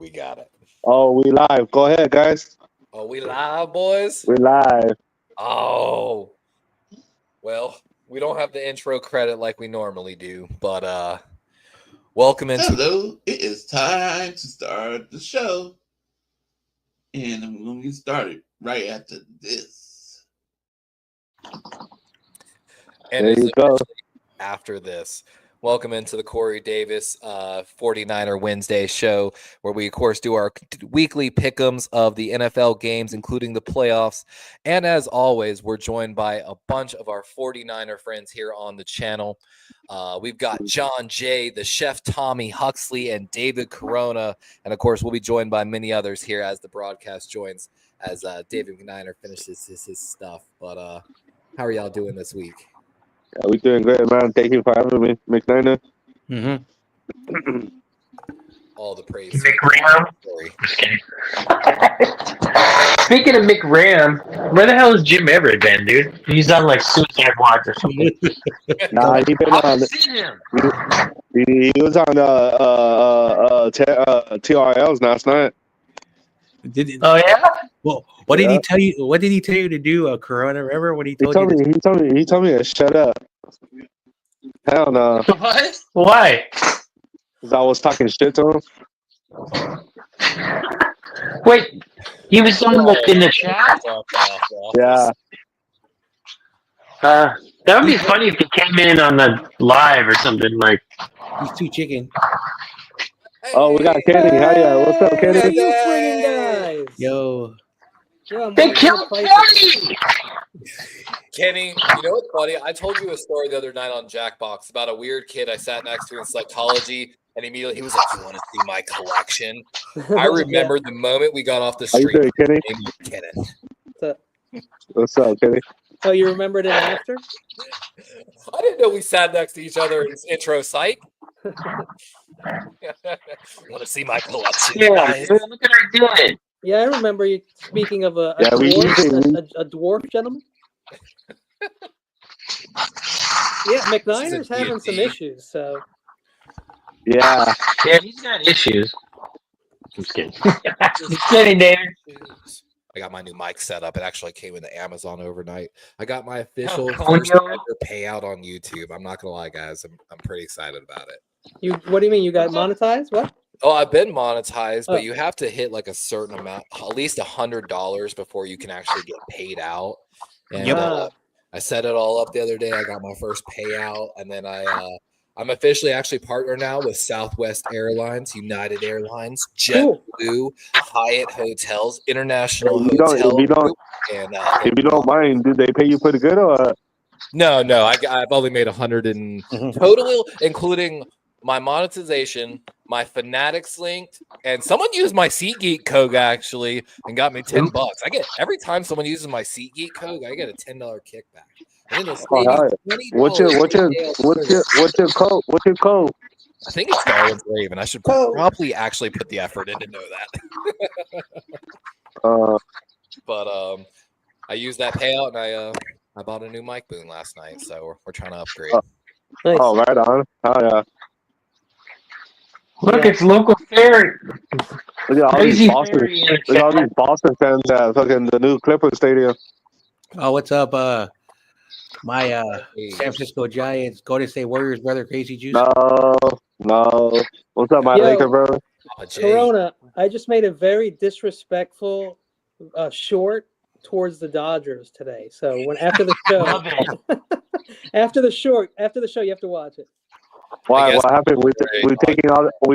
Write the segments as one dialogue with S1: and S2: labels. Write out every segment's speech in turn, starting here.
S1: We got it.
S2: Oh, we live. Go ahead, guys.
S1: Oh, we live, boys?
S2: We live.
S1: Oh. Well, we don't have the intro credit like we normally do, but welcome into
S3: Hello, it is time to start the show. And I'm going to get started right after this.
S1: And
S2: There
S1: it's
S2: you go.
S1: after this. Welcome into the Corey Davis 49er Wednesday show, where we, of course, do our weekly pick'ems of the NFL games, including the playoffs. And as always, we're joined by a bunch of our 49er friends here on the channel. We've got John Jay, the Chef Tommy Huxley, and David Corona. And, of course, we'll be joined by many others here as the broadcast joins, as David McNiner finishes his stuff. But how are y'all doing this week?
S2: Yeah, we doing great, man. Thank you for having me, McNiner.
S4: Mm-hmm.
S1: All the praise.
S4: McRam. Speaking of McRam, where the hell is Jim Everett been, dude? He's on like Suicide Watch or something.
S2: Nah, he been on.
S4: I've seen him.
S2: He was on TRLs last night.
S4: Oh yeah.
S5: Well, what did he tell you? What did he tell you to do, Corona? Remember what he
S2: He
S5: told
S2: told
S5: you?
S2: me. He told me to shut up. Hell no.
S4: What? Why?
S2: Because I was talking shit to him.
S4: Wait, he was on in the chat.
S2: Yeah.
S4: That would be funny if he came in on the live or something like.
S5: He's too chicken.
S2: Oh, we got Kenny. Hi, yeah. What's up,
S6: Hey,
S2: Kenny?
S6: you friggin' guys!
S5: Yo,
S6: I'm
S4: They
S6: waiting for
S4: killed
S6: the price
S4: Kenny.
S1: Kenny, you know what's funny? I told you a story the other night on Jackbox about a weird kid I sat next to in psychology, and immediately he was like, "You want to see my collection?" I remember the moment we got off the
S2: How you
S1: street.
S2: doing, Kenny? What's up, Kenny?
S6: Oh, you remembered it after?
S1: I didn't know we sat next to each other in intro psych. Want to see my collection?
S4: Yeah,
S1: guys?
S4: dude, look at her doing it.
S6: Yeah, I remember you speaking of a
S2: Yeah, we usually-
S6: a dwarf gentleman. Yeah, McNiner's having some
S1: D&D.
S6: issues, so
S2: Yeah.
S4: Yeah, he's got issues. Just kidding. Just kidding, David.
S1: I got my new mic set up. It actually came into Amazon overnight. I got my official
S4: Oh,
S1: first
S4: no.
S1: ever payout on YouTube. I'm not gonna lie, guys. I'm pretty excited about it.
S6: what do you mean you got monetized? What?
S1: Oh, I've been monetized,
S6: Oh.
S1: but you have to hit like a certain amount, at least $100 before you can actually get paid out. And
S6: Yep.
S1: I set it all up the other day. I got my first payout, and then I'm officially actually partner now with Southwest Airlines, United Airlines,
S6: Cool.
S1: JetBlue, Hyatt Hotels, International
S2: If you don't-
S1: Hotel
S2: if you don't-
S1: Group, and
S2: If you don't mind, do they pay you pretty good or?
S1: no, I've only made 100 in total, including my monetization, my Fanatics linked, and someone used my SeatGeek code actually and got me $10. I get every time someone uses my SeatGeek code, I get a $10 kickback. And then there's
S2: Oh, all right. What's your code? What's your code?
S1: I think it's Darwin's Raven. I should probably actually put the effort in to know that. But I used that payout and I bought a new mic boom last night, so we're trying to upgrade.
S6: Nice.
S2: Oh, right on. Oh, yeah.
S4: Look,
S6: Yeah.
S4: it's local fair.
S2: Look at all
S4: Crazy
S2: these Boston.
S4: fairy in
S2: Look at all
S4: chat.
S2: these Boston fans at fucking the new Clippers stadium.
S5: oh, what's up? My San Francisco Giants, Golden State Warriors, brother, Crazy Juice.
S2: No. What's up, my
S6: Yo.
S2: Laker brother?
S6: Corona, I just made a very disrespectful short towards the Dodgers today. So when after the
S4: Love
S6: show,
S4: it.
S6: after the show, you have to watch it.
S2: Why?
S1: guess-
S2: What happened? We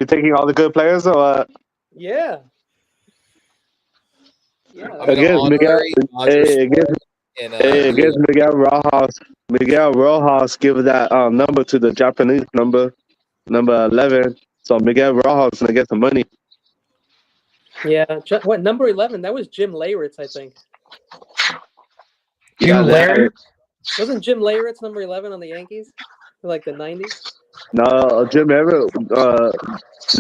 S2: taking all the good players, or what?
S6: Yeah. Yeah.
S1: I'm an
S2: Against Miguel.
S1: honorary Dodgers
S2: Hey, against Miguel Rojas. Miguel Rojas give that number to the Japanese number 11. So Miguel Rojas gonna get some money.
S6: Yeah. What number 11? That was Jim Leyritz, I think.
S4: You Larry?
S6: Wasn't Jim Leyritz number 11 on the Yankees? In like the 90s?
S2: No, Jim Everett.
S6: Jim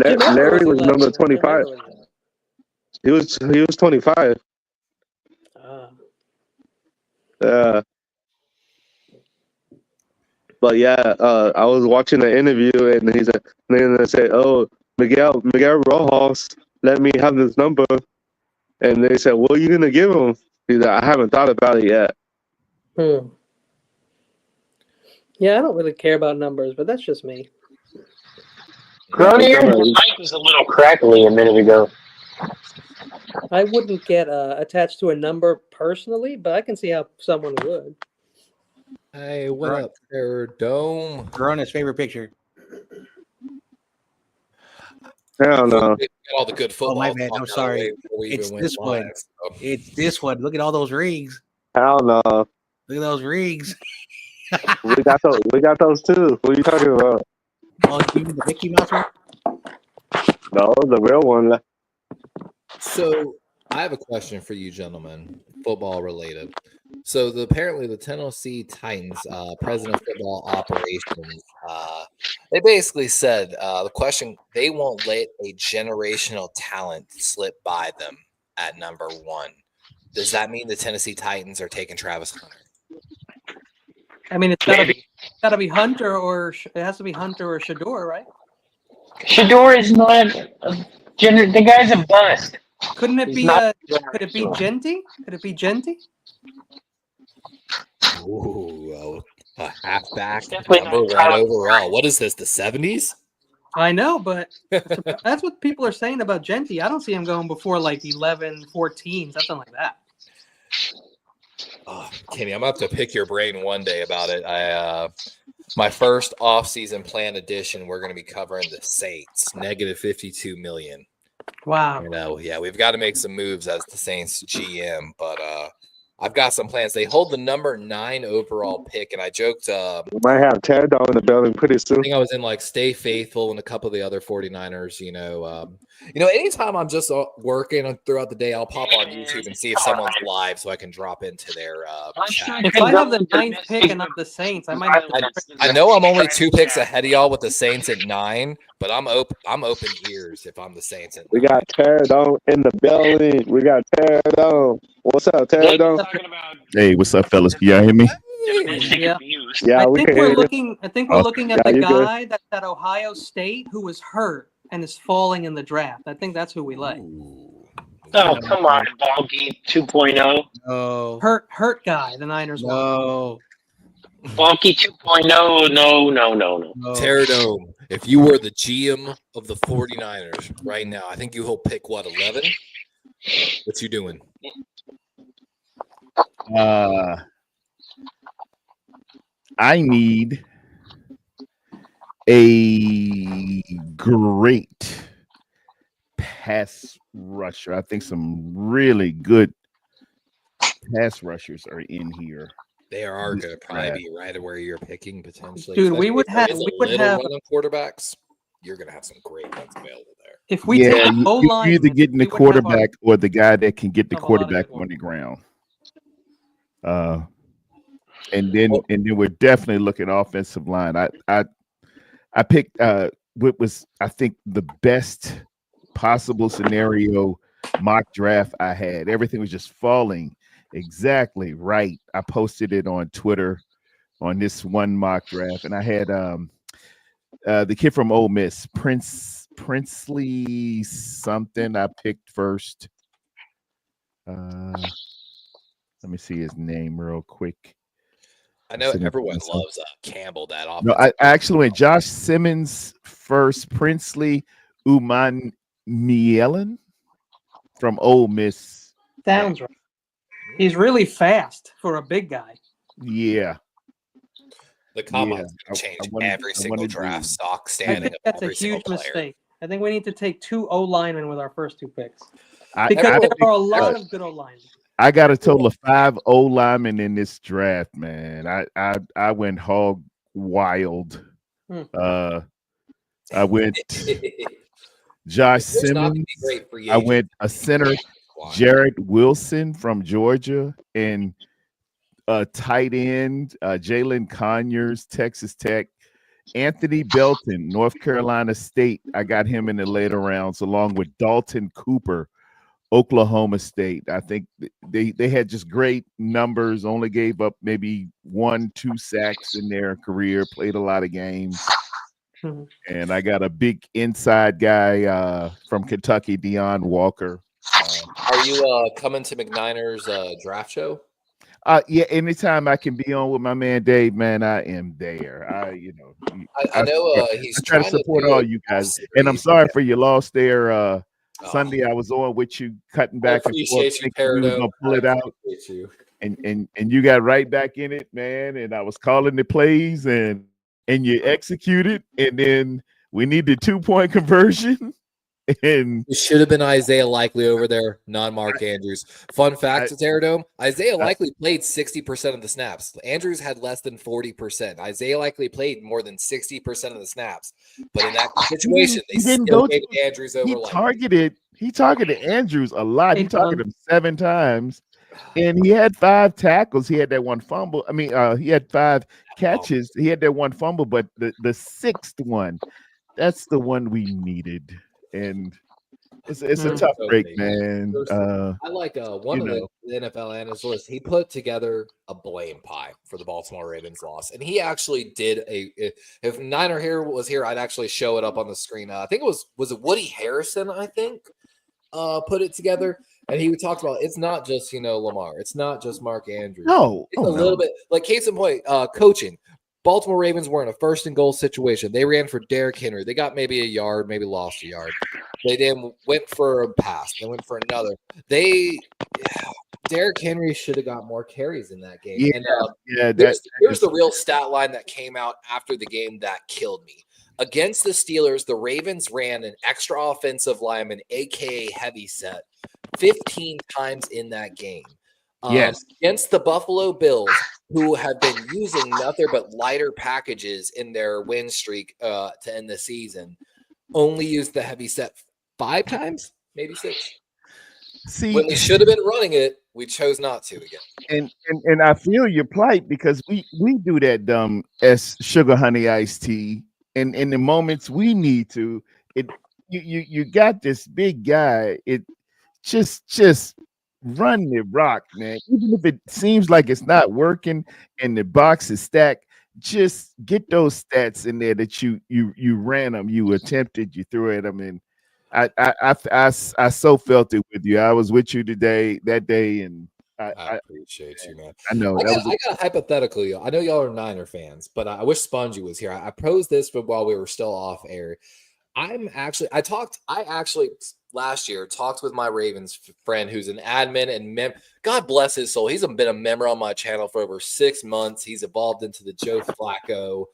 S6: Everett
S2: Larry was
S6: 11.
S2: number
S6: Jim
S2: 25.
S6: Everett was 11.
S2: He was 25.
S6: Ah.
S2: Yeah. But yeah, I was watching the interview and he said, and they said, "Oh, Miguel Rojas let me have this number. And they said, what are you going to give him? He's like, I haven't thought about it yet.
S6: Yeah, I don't really care about numbers, but that's just me.
S4: Grony, your mic was a little crackly a minute ago.
S6: I wouldn't get attached to a number personally, but I can see how someone would.
S1: Hey, what up there, Dome?
S5: Corona's favorite picture.
S2: Hell no.
S1: All the good football.
S5: Oh, my bad. I'm sorry. It's this one. It's this one. Look at all those rings.
S2: Hell no.
S5: Look at those rings.
S2: We got those too. What are you talking about?
S5: Oh, you mean the Mickey Mouse one?
S2: No, the real one.
S1: So I have a question for you, gentlemen, football related. So apparently the Tennessee Titans, president of football operations, they basically said the question, they won't let a generational talent slip by them at number 1. Does that mean the Tennessee Titans are taking Travis Hunter?
S6: I mean, it's gotta be Hunter, or it has to be Hunter or Shador, right?
S4: Shador is not the guy's a bust.
S6: Couldn't it be? Could it be Genty? Could it be Genty?
S1: Ooh, a halfback
S4: Definitely
S1: number
S4: not
S1: 1 overall. What is this? The 70s?
S6: I know, but that's what people are saying about Genty. I don't see him going before like 11, 14, something like that.
S1: Oh, Kenny, I'm gonna have to pick your brain one day about it. My first off-season plan edition, we're gonna be covering the Saints, negative 52 million.
S6: Wow.
S1: You know, yeah, we've got to make some moves as the Saints GM, but I've got some plans. They hold the number 9 overall pick, and I joked.
S2: We might have Teradol in the building pretty
S1: I
S2: soon.
S1: think I was in like Stay Faithful and a couple of the other 49ers. Anytime I'm just working throughout the day, I'll pop on YouTube and see if someone's live, so I can drop into their chat.
S6: If I have the 9th pick and not the Saints, I might have to.
S1: I know I'm only 2 picks ahead of y'all with the Saints at 9, but I'm open ears if I'm the Saints at 9.
S2: We got Teradol in the building. We got Teradol. What's up, Teradol?
S7: Hey, what's up, fellas? Can y'all hear me?
S6: Yeah.
S2: Yeah,
S6: I
S2: we
S6: think
S2: can
S6: we're
S2: hear you.
S6: looking. I think we're looking at
S2: Yeah,
S6: the
S2: you good.
S6: guy that's at Ohio State who was hurt and is falling in the draft. I think that's who we like.
S4: Oh, come on, Balky 2.0.
S5: No.
S6: Hurt guy. The Niners want.
S5: No.
S4: Balky 2.0. No.
S1: Teradome, if you were the GM of the 49ers right now, I think he'll pick what, 11? What you doing?
S7: I need a great pass rusher. I think some really good pass rushers are in here.
S1: They are going to probably be right where you're picking potentially.
S6: Dude, we would have
S1: quarterbacks. You're going to have some great ones available there.
S6: If we take O-line,
S7: you're either getting the quarterback or the guy that can get the quarterback on the ground. And then we're definitely looking offensive line. I picked what was, I think, the best possible scenario mock draft I had. Everything was just falling exactly right. I posted it on Twitter on this one mock draft, and I had the kid from Ole Miss, Princely something. I picked first. Let me see his name real quick.
S1: I know everyone loves Campbell. That offense.
S7: No, I actually went Josh Simmons first. Princely Umanielen from Ole Miss.
S6: Sounds right. He's really fast for a big guy.
S7: Yeah.
S1: The combine's going to change every single draft stock standing.
S6: I think that's a huge mistake. I think we need to take 2 O-linemen with our first 2 picks.
S7: I
S6: Because there are a
S7: think,
S6: lot of good O-linemen.
S7: I got a total of 5 O linemen in this draft, man. I went hog wild. I went Josh Simmons. I went a center, Jared Wilson from Georgia, and a tight end, Jalen Conyers, Texas Tech. Anthony Belton, North Carolina State. I got him in the later rounds, along with Dalton Cooper, Oklahoma State. I think they had just great numbers, only gave up maybe 1-2 sacks in their career, played a lot of games.
S6: Mhm.
S7: And I got a big inside guy from Kentucky, Deion Walker.
S1: Are you coming to McNiner's draft show?
S7: Yeah, anytime I can be on with my man Dave, man, I am there.
S1: I know he's
S7: I try to
S1: trying to
S7: support
S1: do
S7: all
S1: a
S7: you guys.
S1: series.
S7: And I'm sorry for your loss there.
S1: Oh,
S7: Sunday I was on with you cutting
S1: I
S7: back and forth,
S1: appreciate you,
S7: thinking we was
S1: Peridot.
S7: gonna pull
S1: I
S7: it out.
S1: appreciate you.
S7: And you got right back in it, man. And I was calling the plays and you executed, and then we needed 2-point conversion. And
S1: It should have been Isaiah Likely over there, non-Mark Andrews. Fun fact to Terradome, Isaiah Likely played 60% of the snaps. Andrews had less than 40%. Isaiah Likely played more than 60% of the snaps. But in that situation, they still gave Andrews over Likely.
S7: He targeted Andrews a lot. He targeted him 7 times. And he had 5 tackles. He had that one fumble. I mean, he had 5 catches. He had that one fumble, but the 6th one, that's the one we needed. And it's a tough break, man.
S1: I like one of the NFL analysts. He put together a blame pie for the Baltimore Ravens loss, and he actually did if Niner here was here, I'd actually show it up on the screen. I think it was it Woody Harrison? I think put it together, and he talked about it's not just Lamar, it's not just Mark Andrews.
S7: No,
S1: it's a little bit like case in point, coaching. Baltimore Ravens were in a first and goal situation. They ran for Derrick Henry. They got maybe a yard, maybe lost a yard. They then went for a pass. They went for another. Derrick Henry should have got more carries in that game.
S7: Yeah,
S1: and here's the real stat line that came out after the game that killed me. Against the Steelers, the Ravens ran an extra offensive lineman, aka heavy set, 15 times in that game.
S7: Yes.
S1: Against the Buffalo Bills, who have been using nothing but lighter packages in their win streak to end the season, only used the heavy set 5 times, maybe 6.
S7: See,
S1: when we should have been running it, we chose not to again.
S7: And I feel your plight because we do that dumb sugar honey iced tea, and in the moments we need to, you got this big guy. It just run the rock, man. Even if it seems like it's not working and the box is stacked, just get those stats in there that you ran them, you attempted, you threw at them, and I so felt it with you. I was with you that day, and
S1: I appreciate you, man.
S7: I know.
S1: I got a hypothetical. I know y'all are Niner fans, but I wish Spongy was here. I posed this while we were still off air. I actually last year talked with my Ravens friend who's an admin and God bless his soul. He's been a member on my channel for over 6 months. He's evolved into the Joe Flacco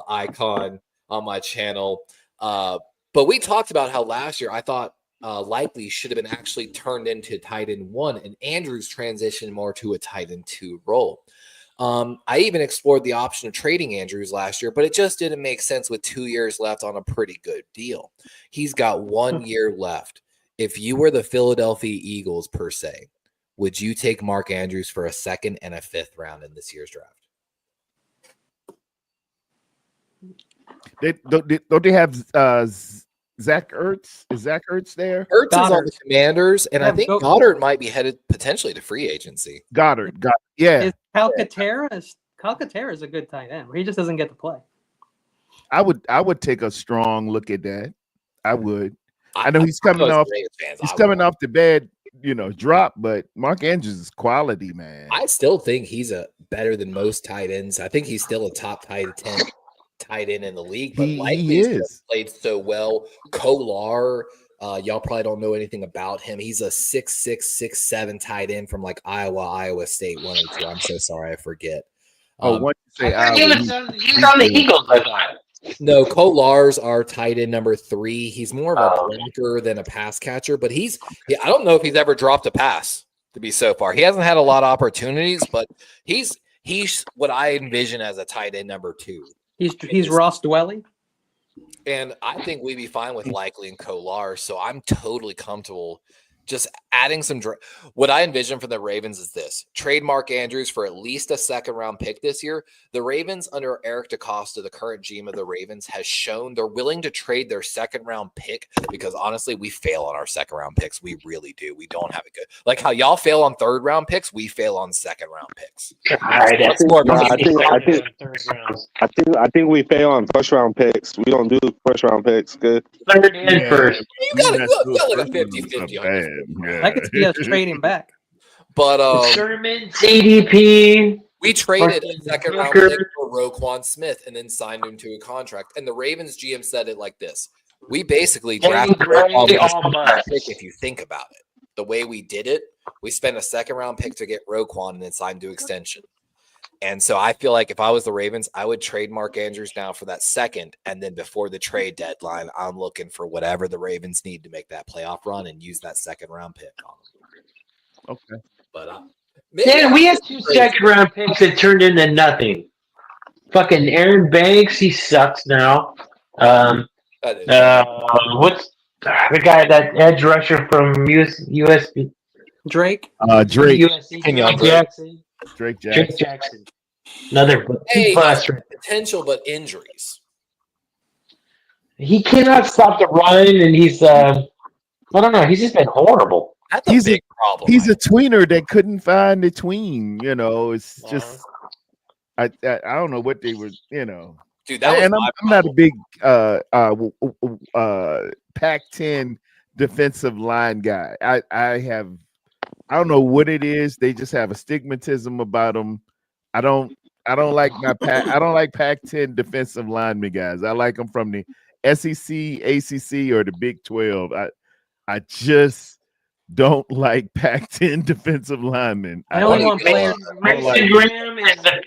S1: icon on my channel. But we talked about how last year I thought Likely should have been actually turned into tight end 1 and Andrews transitioned more to a tight end 2 role. I even explored the option of trading Andrews last year, but it just didn't make sense with 2 years left on a pretty good deal. He's got 1 year left. If you were the Philadelphia Eagles per se, would you take Mark Andrews for a 2nd and a 5th round in this year's draft?
S7: Don't they have Zach Ertz? Is Zach Ertz there?
S1: Ertz is on the Commanders, and I think Goddard might be headed potentially to free agency.
S7: Goddard, yeah.
S6: Calcaterra is a good tight end. He just doesn't get to play.
S7: I would take a strong look at that. I would. I know he's coming off. He's coming off the bad, drop. But Mark Andrews is quality, man.
S1: I still think he's better than most tight ends. I think he's still a top tight end in the league. But
S7: he is
S1: played so well. Kolar, y'all probably don't know anything about him. He's a 6'6", 6'7" tight end from like Iowa State 102. I'm so sorry, I forget.
S7: What you say?
S4: He's on the Eagles, I thought.
S1: No, Kolar's our tight end number 3. He's more of a blocker than a pass catcher, but I don't know if he's ever dropped a pass to be so far. He hasn't had a lot of opportunities, but he's what I envision as a tight end number 2.
S6: He's Ross Dwelly.
S1: And I think we'd be fine with Likely and Kolar, so I'm totally comfortable just adding some. What I envision for the Ravens is this: trade Mark Andrews for at least a second-round pick this year. The Ravens, under Eric DeCosta, the current GM of the Ravens, has shown they're willing to trade their second-round pick because honestly, we fail on our second-round picks. We really do. We don't have a good like how y'all fail on third-round picks. We fail on second-round picks.
S4: I
S2: think we fail on first round picks. We don't do first round picks. Good.
S4: Third and first.
S1: You got like a 50-50 on this.
S7: Yeah.
S6: I could see us trading back.
S1: But
S4: Sherman, CDP.
S1: we traded a second-round pick for Roquan Smith and then signed him to a contract. And the Ravens GM said it like this: we basically drafted Roquan pick. If you think about it, the way we did it, we spent a second-round pick to get Roquan and then signed to extension. And so I feel like if I was the Ravens, I would trade Mark Andrews now for that second. And then before the trade deadline, I'm looking for whatever the Ravens need to make that playoff run and use that second-round pick on them.
S7: Okay.
S1: But
S4: we had 2 second-round picks that turned into nothing. Fucking Aaron Banks, he sucks now. What's the guy, that edge rusher from USC?
S6: Drake?
S7: Drake.
S4: USC.
S7: Drake
S4: Jackson. Another
S1: potential, but injuries.
S4: He cannot stop the run, and he's I don't know. He's just been horrible.
S1: That's a big problem.
S7: He's a tweener that couldn't find the tween. You know, it's just I don't know what they were. You know,
S1: dude. I'm
S7: not a big Pac-10 defensive line guy. I don't know what it is. They just have a stigmatism about them. I don't like Pac-10 defensive lineman guys. I like them from the SEC, ACC, or the Big 12. I just don't like Pac-10 defensive linemen.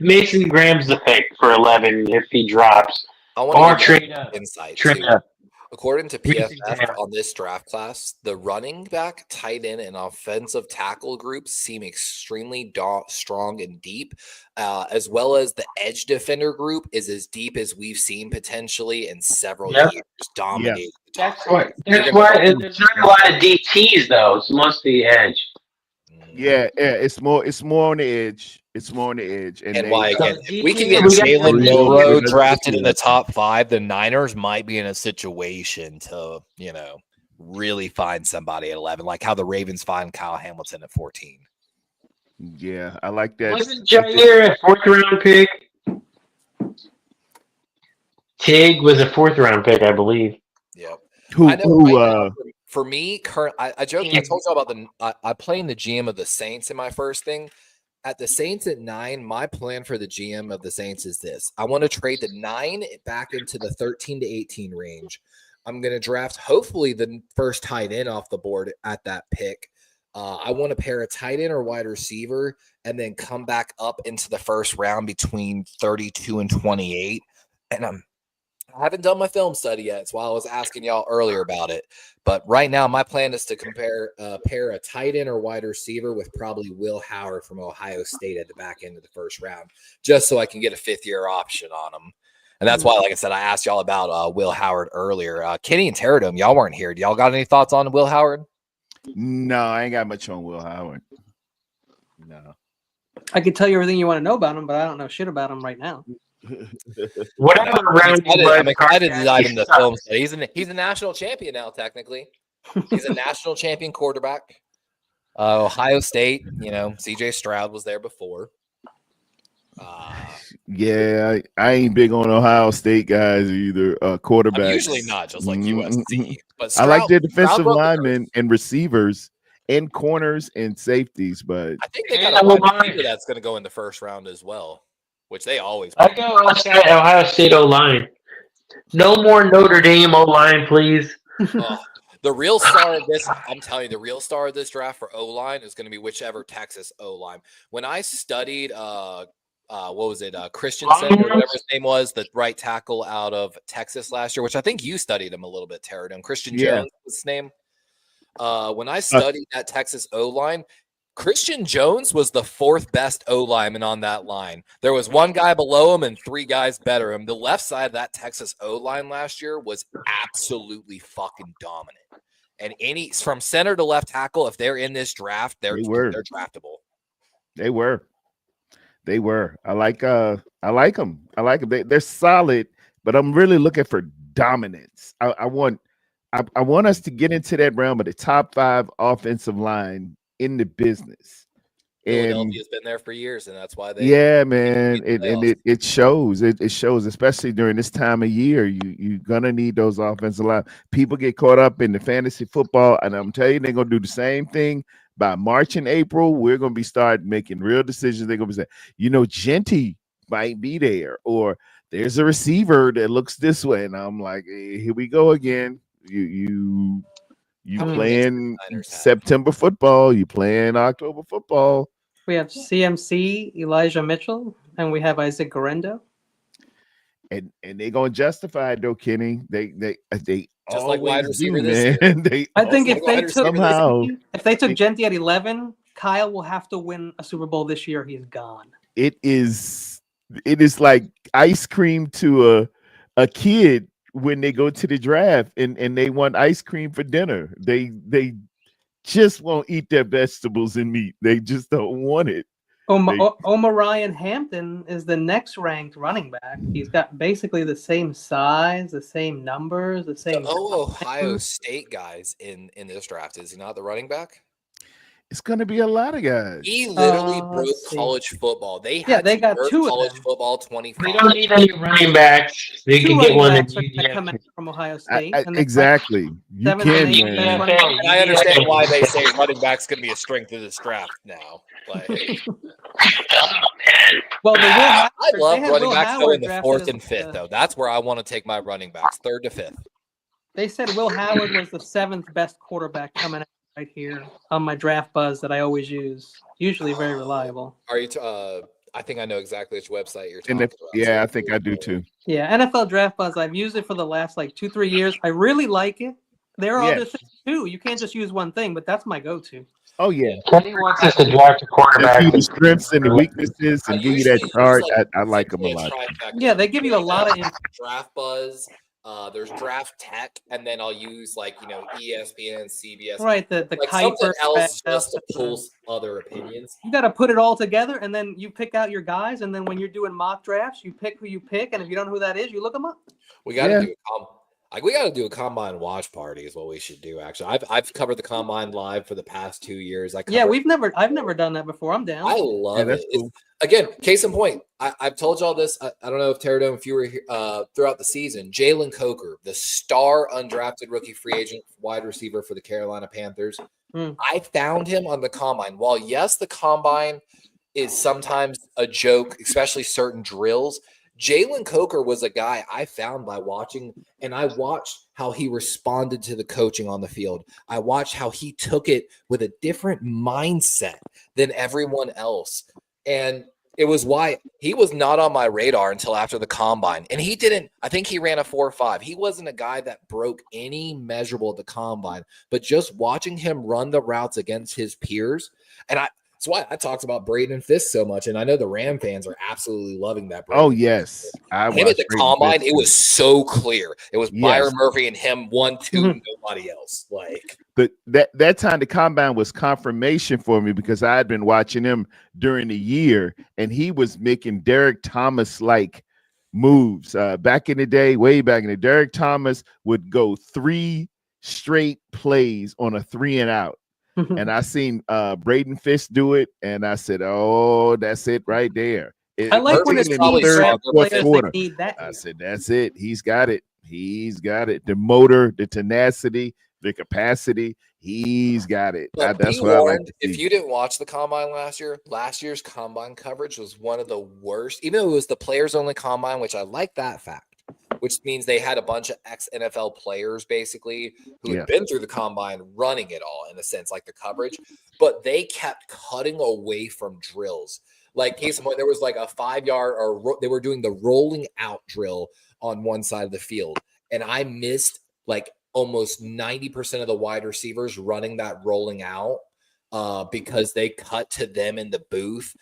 S4: Mason Graham's the pick for 11 if he drops. Or trade up.
S1: Trade up. According to PFF on this draft class, the running back, tight end, and offensive tackle groups seem extremely strong and deep, as well as the edge defender group is as deep as we've seen potentially in several years, dominating.
S4: That's why there's not a lot of DTs though. It's mostly edge.
S7: Yeah, it's more on the edge. It's more on the edge.
S1: And why again? If we can get Jalen Milroe drafted in the top 5, the Niners might be in a situation to, really find somebody at 11, like how the Ravens find Kyle Hamilton at 14.
S7: Yeah, I like that.
S4: Wasn't Jair a 4th-round pick? Tig was a 4th-round pick, I believe.
S1: Yep.
S4: For
S1: me, I joked. I told you about I playing the GM of the Saints in my first thing. At the Saints at 9, my plan for the GM of the Saints is this: I want to trade the 9 back into the 13 to 18 range. I'm going to draft hopefully the first tight end off the board at that pick. I want to pair a tight end or wide receiver, and then come back up into the first round between 32 and 28. And I haven't done my film study yet. That's why I was asking y'all earlier about it. But right now, my plan is to pair a tight end or wide receiver with probably Will Howard from Ohio State at the back end of the first round, just so I can get a 5th-year option on him. And that's why, like I said, I asked y'all about Will Howard earlier. Kenny and Terradome, y'all weren't here. Do y'all got any thoughts on Will Howard?
S7: No, I ain't got much on Will Howard. No.
S6: I can tell you everything you want to know about him, but I don't know shit about him right now.
S4: Whatever round
S1: I'm excited to dive into the film. He's a national champion now, technically. He's a national champion quarterback. Ohio State, CJ Stroud was there before.
S7: Yeah, I ain't big on Ohio State guys either. Quarterbacks.
S1: I'm usually not, just like USC. But
S7: Stroud, I like their defensive linemen and receivers and corners and safeties, but
S1: I think they got a wide receiver that's going to go in the first round as well, which they always.
S4: I go Ohio State O-line. No more Notre Dame O-line, please.
S1: The real star of this, I'm telling you, the real star of this draft for O-line is going to be whichever Texas O-line. When I studied, Christensen, or whatever his name was, the right tackle out of Texas last year, which I think you studied him a little bit, Terradome. Christian Jones was his name. When I studied that Texas O-line, Christian Jones was the 4th best O-lineman on that line. There was one guy below him and 3 guys better him. The left side of that Texas O-line last year was absolutely fucking dominant. And any from center to left tackle, if they're in this draft, they're draftable.
S7: They were. I like them. They're solid, but I'm really looking for dominance. I want us to get into that realm of the top 5 offensive line in the business.
S1: Philadelphia's been there for years, and that's why they.
S7: Yeah, man, it shows. It shows, especially during this time of year. You're gonna need those offensive line. People get caught up in the fantasy football, and I'm telling you, they're gonna do the same thing. By March and April, we're gonna be start making real decisions. They're gonna be saying, Genty might be there, or there's a receiver that looks this way, and I'm like, hey, here we go again. You playing September football, you playing October football.
S6: We have CMC, Elijah Mitchell, and we have Isaac Guerrendo.
S7: And they're gonna justify it though, Kenny. They
S1: just like wide receiver
S7: man.
S6: I think if they took Genty at 11, Kyle will have to win a Super Bowl this year. He's gone.
S7: It is like ice cream to a kid when they go to the draft and they want ice cream for dinner. They just won't eat their vegetables and meat. They just don't want it.
S6: Omarion Hampton is the next ranked running back. He's got basically the same size, the same numbers, the same.
S1: Ohio State guys in this draft. Is he not the running back?
S7: It's going to be a lot of guys.
S1: He literally broke college football. They got
S6: 2
S1: college football 25.
S4: We don't need any running backs. We can get one
S6: coming from Ohio State.
S7: Exactly. You can, man.
S1: And I understand why they say running back's going to be a strength of this draft now.
S6: Well,
S1: I love running backs though in the 4th and 5th though. That's where I want to take my running backs, 3rd to 5th.
S6: They said Will Howard was the 7th best quarterback coming out right here on my draft buzz that I always use. Usually very reliable.
S1: Are you? I think I know exactly which website you're talking about.
S7: Yeah, I think I do too.
S6: Yeah, NFL Draft Buzz. I've used it for the last 2-3 years. I really like it. There are other things too. You can't just use one thing, but that's my go-to.
S7: Oh yeah.
S4: Kenny wants us to draft a quarterback.
S7: The strengths and the weaknesses and give you that chart. I like them a lot.
S6: Yeah, they give you a lot of
S1: Draft Buzz. There's Draft Tech, and then I'll use ESPN, CBS.
S6: Right, the
S1: something else just to pull other opinions.
S6: You got to put it all together, and then you pick out your guys, and then when you're doing mock drafts, you pick who you pick, and if you don't know who that is, you look them up.
S1: We got to do a combine watch party is what we should do. Actually, I've covered the combine live for the past 2 years. I've never done that before. I'm down. I love it. Cool. Again, case in point, I've told y'all this. I don't know if Terradome, if you were here throughout the season. Jalen Coker, the star undrafted rookie free agent wide receiver for the Carolina Panthers. I found him on the combine. While yes, the combine is sometimes a joke, especially certain drills. Jalen Coker was a guy I found by watching, and I watched how he responded to the coaching on the field. I watched how he took it with a different mindset than everyone else. And it was why he was not on my radar until after the combine. And I think he ran a 4.5. He wasn't a guy that broke any measurable at the combine, but just watching him run the routes against his peers. And that's why I talked about Braden Fisk so much, and I know the Ram fans are absolutely loving that.
S7: Oh, yes.
S1: Him at the combine, it was so clear. It was Byron Murphy and him 1-2, nobody else.
S7: But that time the combine was confirmation for me because I had been watching him during the year, and he was making Derek Thomas-like moves. Back in the day, way back in the Derek Thomas would go 3 straight plays on a 3-and-out. And I seen Braden Fisk do it, and I said, "Oh, that's it right there."
S6: I like when it's
S7: fourth quarter. I said, "That's it. He's got it. He's got it. The motor, the tenacity, the capacity. He's got it." That's what I like to see.
S1: If you didn't watch the combine last year's combine coverage was one of the worst. Even though it was the players-only combine, which I like that fact. Which means they had a bunch of ex-NFL players basically who had been through the combine running it all in a sense, like the coverage, but they kept cutting away from drills. Like case in point, there was a 5-yard or they were doing the rolling out drill on one side of the field. And I missed almost 90% of the wide receivers running that rolling out because they cut to them in the booth,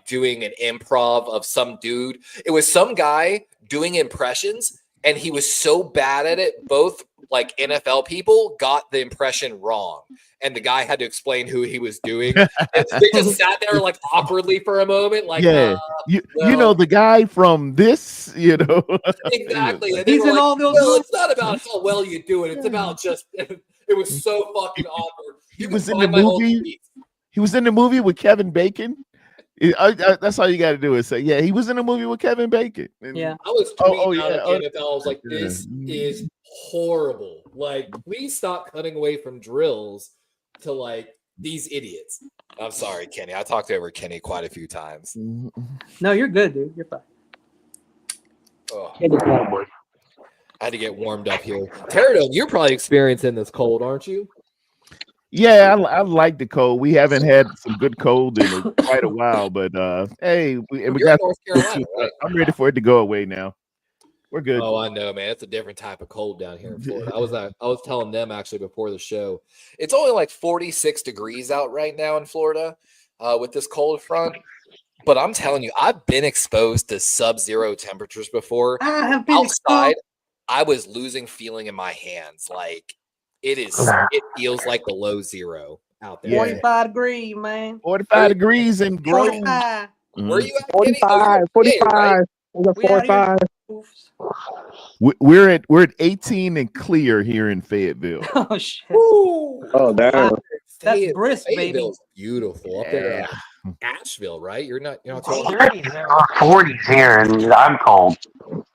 S1: doing an improv of some dude. It was some guy doing impressions and he was so bad at it, both like NFL people got the impression wrong. And the guy had to explain who he was doing. They just sat there like awkwardly for a moment, like,
S7: you know the guy from this, you know.
S1: Exactly. And
S6: He's in
S1: like,
S6: all those.
S1: well, it's not about how well you do it. It's about just. It was so fucking awkward.
S7: He was in the movie. He was in the movie with Kevin Bacon. That's all you got to do is say, yeah, he was in a movie with Kevin Bacon. And,
S6: Yeah.
S1: I was tweeting out at the NFL. I was like, this is horrible. Like, please stop cutting away from drills to like these idiots. I'm sorry, Kenny. I talked over Kenny quite a few times.
S6: No, you're good, dude. You're fine.
S1: Oh. I had to get warmed up here. Pterodon, you're probably experiencing this cold, aren't you?
S7: Yeah, I like the cold. We haven't had some good cold in quite a while, but hey, we got
S1: North Carolina, right?
S7: I'm ready for it to go away now. We're good.
S1: Oh, I know, man. It's a different type of cold down here in Florida. I was telling them actually before the show. It's only like 46 degrees out right now in Florida with this cold front. But I'm telling you, I've been exposed to sub-zero temperatures before.
S6: I have been
S1: outside. I was losing feeling in my hands. Like it feels like below zero out there.
S6: 45 degrees, man.
S7: 45 degrees and Grove.
S6: 45.
S1: Where are you at?
S2: 45, 45. It was a 45.
S7: We're at 18 and clear here in Fayetteville.
S6: Oh shit.
S2: Oh damn.
S6: That's brisk, baby.
S1: Fayetteville's beautiful. Up there, Asheville, right? You're not
S4: 40s here, and I'm cold.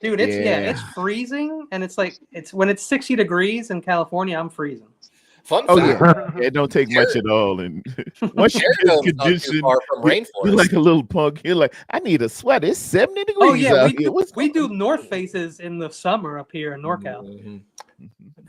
S6: Dude, it's freezing, and it's like when it's 60 degrees in California, I'm freezing.
S1: Fun fact.
S7: It don't take much at all. And once you get conditioned, you're like a little punk. You're like, I need a sweater. It's 70 degrees.
S6: Oh yeah,
S7: out here.
S6: we do North Faces in the summer up here in NorCal.
S1: Mm-hmm.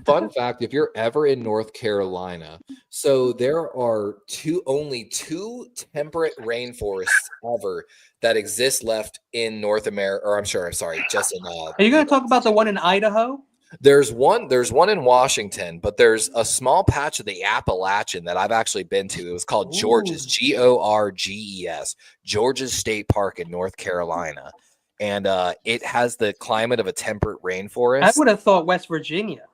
S1: Fun fact: if you're ever in North Carolina, so there are only two temperate rainforests ever that exist left in North America. Or just in.
S6: Are you going to talk about the one in Idaho?
S1: There's one in Washington, but there's a small patch of the Appalachian that I've actually been to. It was called George's, Gorges, George's State Park in North Carolina. And it has the climate of a temperate rainforest.
S6: I would have thought West Virginia.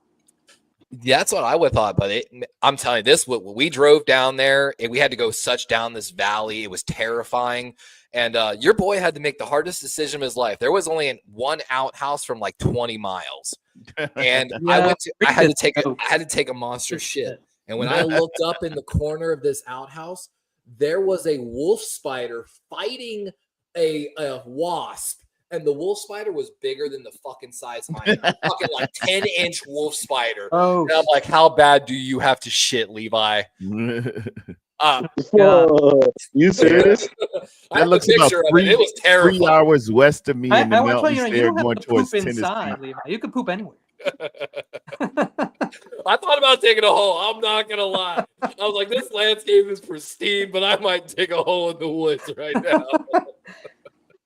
S1: That's what I would have thought, but I'm telling you, we drove down there and we had to go down this valley. It was terrifying. And your boy had to make the hardest decision of his life. There was only one outhouse from like 20 miles. And I had to take a monster shit. And when I looked up in the corner of this outhouse, there was a wolf spider fighting a wasp. And the wolf spider was bigger than the fucking size of my fucking like 10-inch wolf spider. Oh, and I'm like, how bad do you have to shit, Levi?
S2: Whoa, you serious?
S7: That looks about
S1: it was terrible.
S7: 3 hours west of me in the mountains.
S6: You don't have to poop inside, Levi. You can poop anywhere.
S1: I thought about taking a hole. I'm not gonna lie. I was like, this landscape is pristine, but I might dig a hole in the woods right now.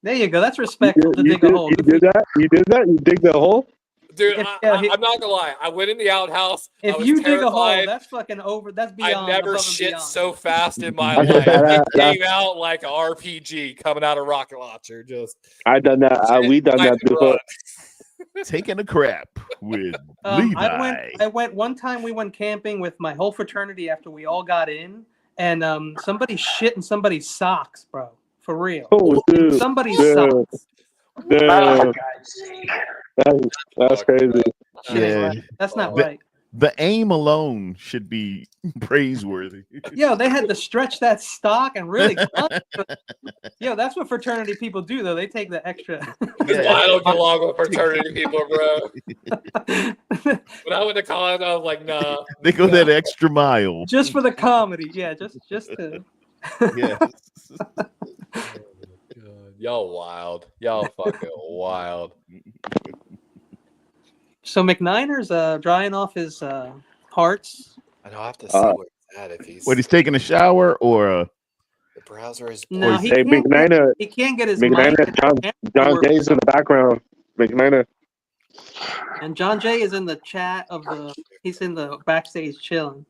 S6: There you go. That's respectful to dig a hole.
S2: You did that? You dig the hole?
S1: Dude, I'm not gonna lie. I went in the outhouse.
S6: If you dig a hole, that's fucking over. That's beyond.
S1: I never shit so fast in my life. It came out like an RPG coming out of rocket launcher.
S2: I done that. We done that before.
S7: Taking a crap with Levi.
S6: I went one time. We went camping with my whole fraternity after we all got in, and somebody shit in somebody's socks, bro. For real.
S2: Oh, dude.
S6: Somebody's socks.
S2: Dude. That's crazy.
S7: Yeah.
S6: That's not right.
S7: The aim alone should be praiseworthy.
S6: Yo, they had to stretch that stock and really. Yo, that's what fraternity people do, though. They take the extra.
S1: I don't get along with fraternity people, bro. When I went to college, I was like, nah.
S7: They go that extra mile.
S6: Just for the comedy. Yeah, just to.
S7: Yeah.
S1: Y'all wild. Y'all fucking wild.
S6: So McNiner's drying off his hearts.
S1: I know. I have to see where he's at. If he's
S7: taking a shower or
S1: the browser is.
S6: No, he can't get his
S2: McNiner. John Jay's in the background. McNiner.
S6: And John Jay is in the chat he's in the backstage chilling.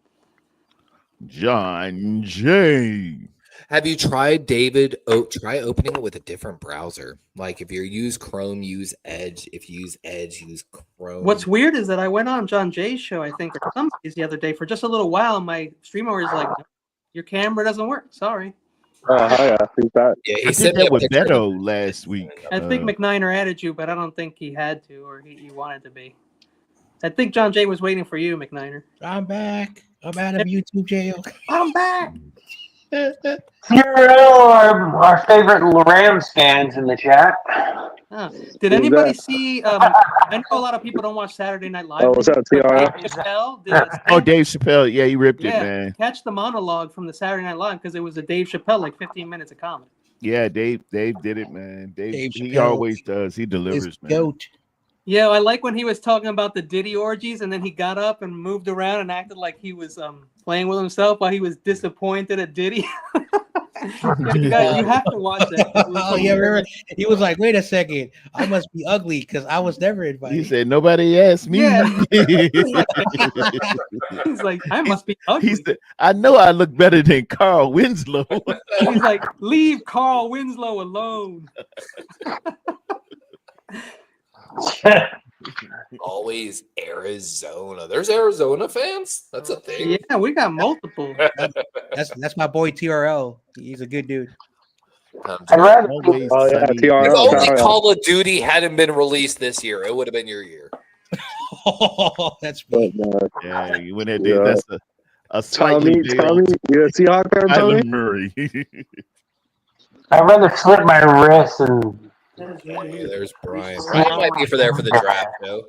S7: John Jay.
S1: Have you tried, David? Try opening it with a different browser. Like if you use Chrome, use Edge. If you use Edge, use Chrome.
S6: What's weird is that I went on John Jay's show, I think, or somebody's the other day for just a little while. My streamer is like, your camera doesn't work. Sorry.
S2: Yeah,
S1: Yeah,
S7: I did that with Beto last week.
S6: I think McNiner added you, but I don't think he had to, or he wanted to be. I think John Jay was waiting for you, McNiner.
S5: I'm back. I'm out of YouTube jail.
S6: I'm back.
S4: Our favorite Rams fans in the chat.
S6: Oh. Did anybody see? I know a lot of people don't watch Saturday Night Live.
S2: Oh, what's up, TR?
S7: Dave Chappelle. Yeah, he ripped it, man.
S6: Catch the monologue from the Saturday Night Live because it was a Dave Chappelle, like 15 minutes of comedy.
S7: Yeah, Dave did it, man. Dave he always does. He delivers, man.
S5: Goat.
S6: Yeah, I like when he was talking about the Diddy orgies, and then he got up and moved around and acted like he was playing with himself while he was disappointed at Diddy. You have to watch that.
S5: Oh yeah, remember? He was like, "Wait a second, I must be ugly because I was never invited."
S7: He said, "Nobody asked me."
S6: Yeah. He's like, "I must be ugly."
S7: He said, "I know I look better than Carl Winslow."
S6: He's like, "Leave Carl Winslow alone."
S1: Always Arizona. There's Arizona fans. That's a thing.
S6: Yeah, we got multiple.
S5: That's my boy TRL. He's a good dude.
S4: I'd rather
S1: If only Call of Duty hadn't been released this year, it would have been your year.
S5: Oh, that's me.
S7: Yeah, you went ahead. Yeah. That's a
S2: Tommy, you're a Seahawks fan, Tommy?
S7: Murray.
S4: I'd rather slit my wrist and.
S1: Yeah, there's Brian. Brian might be there for the draft, though.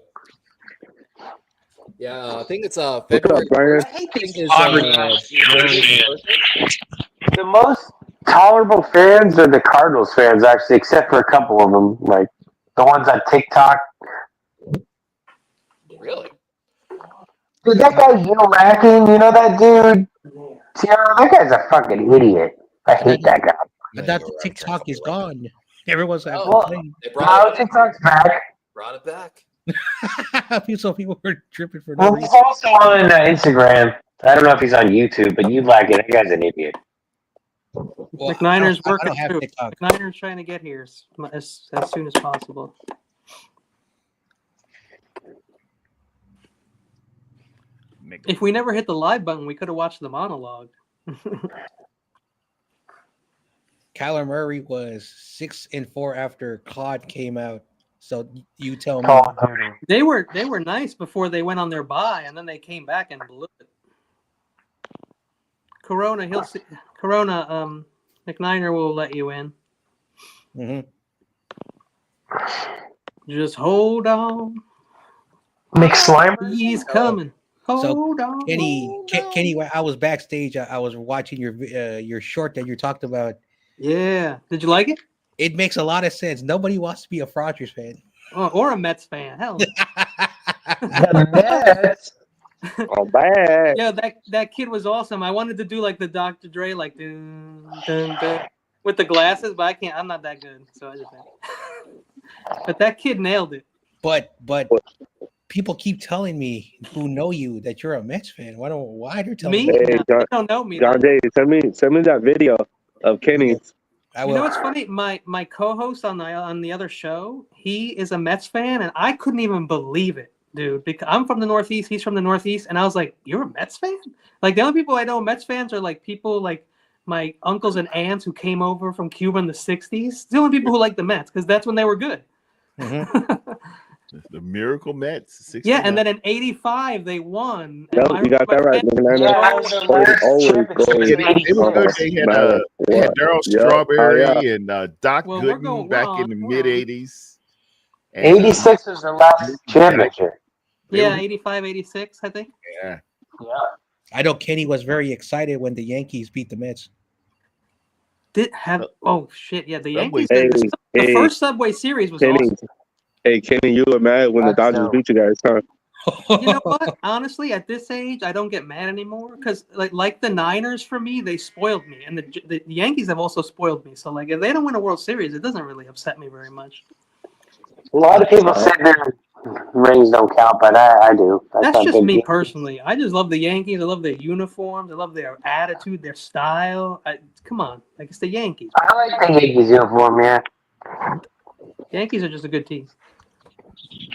S1: Yeah, I think it's February. I think
S4: the most tolerable fans are the Cardinals fans, actually, except for a couple of them, like the ones on TikTok.
S1: Really?
S4: Dude, that guy Racking, you know that dude? Tiara, that guy's a fucking idiot. I hate that guy.
S5: I thought the TikTok is gone. Everyone's like,
S4: TikTok's back.
S1: Brought it back.
S5: So people were tripping for
S4: no reason. He's also on Instagram. I don't know if he's on YouTube, but you'd like it. That guy's an idiot.
S6: Well, McNiner's working through. McNiner's trying to get here as soon as possible. If we never hit the live button, we could have watched the monologue.
S5: Kyler Murray was 6-4 after Claude came out. So you tell me.
S6: They were nice before they went on their bye, and then they came back and blew it. Corona, McNiner will let you in.
S5: Mm-hmm.
S6: Just hold on.
S4: McSlimer?
S6: He's coming. Hold on.
S5: Kenny, I was backstage. I was watching your short that you talked about.
S6: Yeah. Did you like it?
S5: It makes a lot of sense. Nobody wants to be a Frogers fan.
S6: Or a Mets fan. Hell.
S4: The Mets?
S2: Oh, bad.
S6: Yeah, that kid was awesome. I wanted to do like the Dr. Dre, like dun, dun, dun, with the glasses, but I can't. I'm not that good, so I just. But that kid nailed it.
S5: But people keep telling me who know you that you're a Mets fan. Why they're telling
S6: me?
S2: Hey,
S6: they don't know me.
S2: John Jay, send me that video of Kenny.
S6: You know what's funny? My co-host on the other show, he is a Mets fan, and I couldn't even believe it, dude. Because I'm from the Northeast, he's from the Northeast, and I was like, "You're a Mets fan?" Like the only people I know Mets fans are like people like my uncles and aunts who came over from Cuba in the '60s. The only people who like the Mets because that's when they were good.
S5: Mm-hmm.
S7: The Miracle Mets. 69.
S6: Yeah, and then in '85 they won.
S2: Yep, you got that right.
S7: They had Darryl Strawberry and Doc Gooden back in the mid '80s.
S4: 86 was their last championship.
S6: Yeah, 85, 86, I think.
S7: Yeah.
S5: I know Kenny was very excited when the Yankees beat the Mets.
S6: Oh shit! Yeah, the Yankees.
S2: The
S6: first Subway Series was
S2: Kenny.
S6: awesome.
S2: Hey, Kenny, you were mad when the Dodgers beat you guys, huh?
S6: You know what? Honestly, at this age, I don't get mad anymore because, like the Niners, for me, they spoiled me, and the Yankees have also spoiled me. So, like, if they don't win a World Series, it doesn't really upset me very much.
S4: A lot of people said rings don't count, but I do.
S6: That's just me personally. I just love the Yankees. I love their uniforms. I love their attitude, their style. Come on, like it's the Yankees.
S4: I like the Yankees uniform, yeah.
S6: Yankees are just a good team.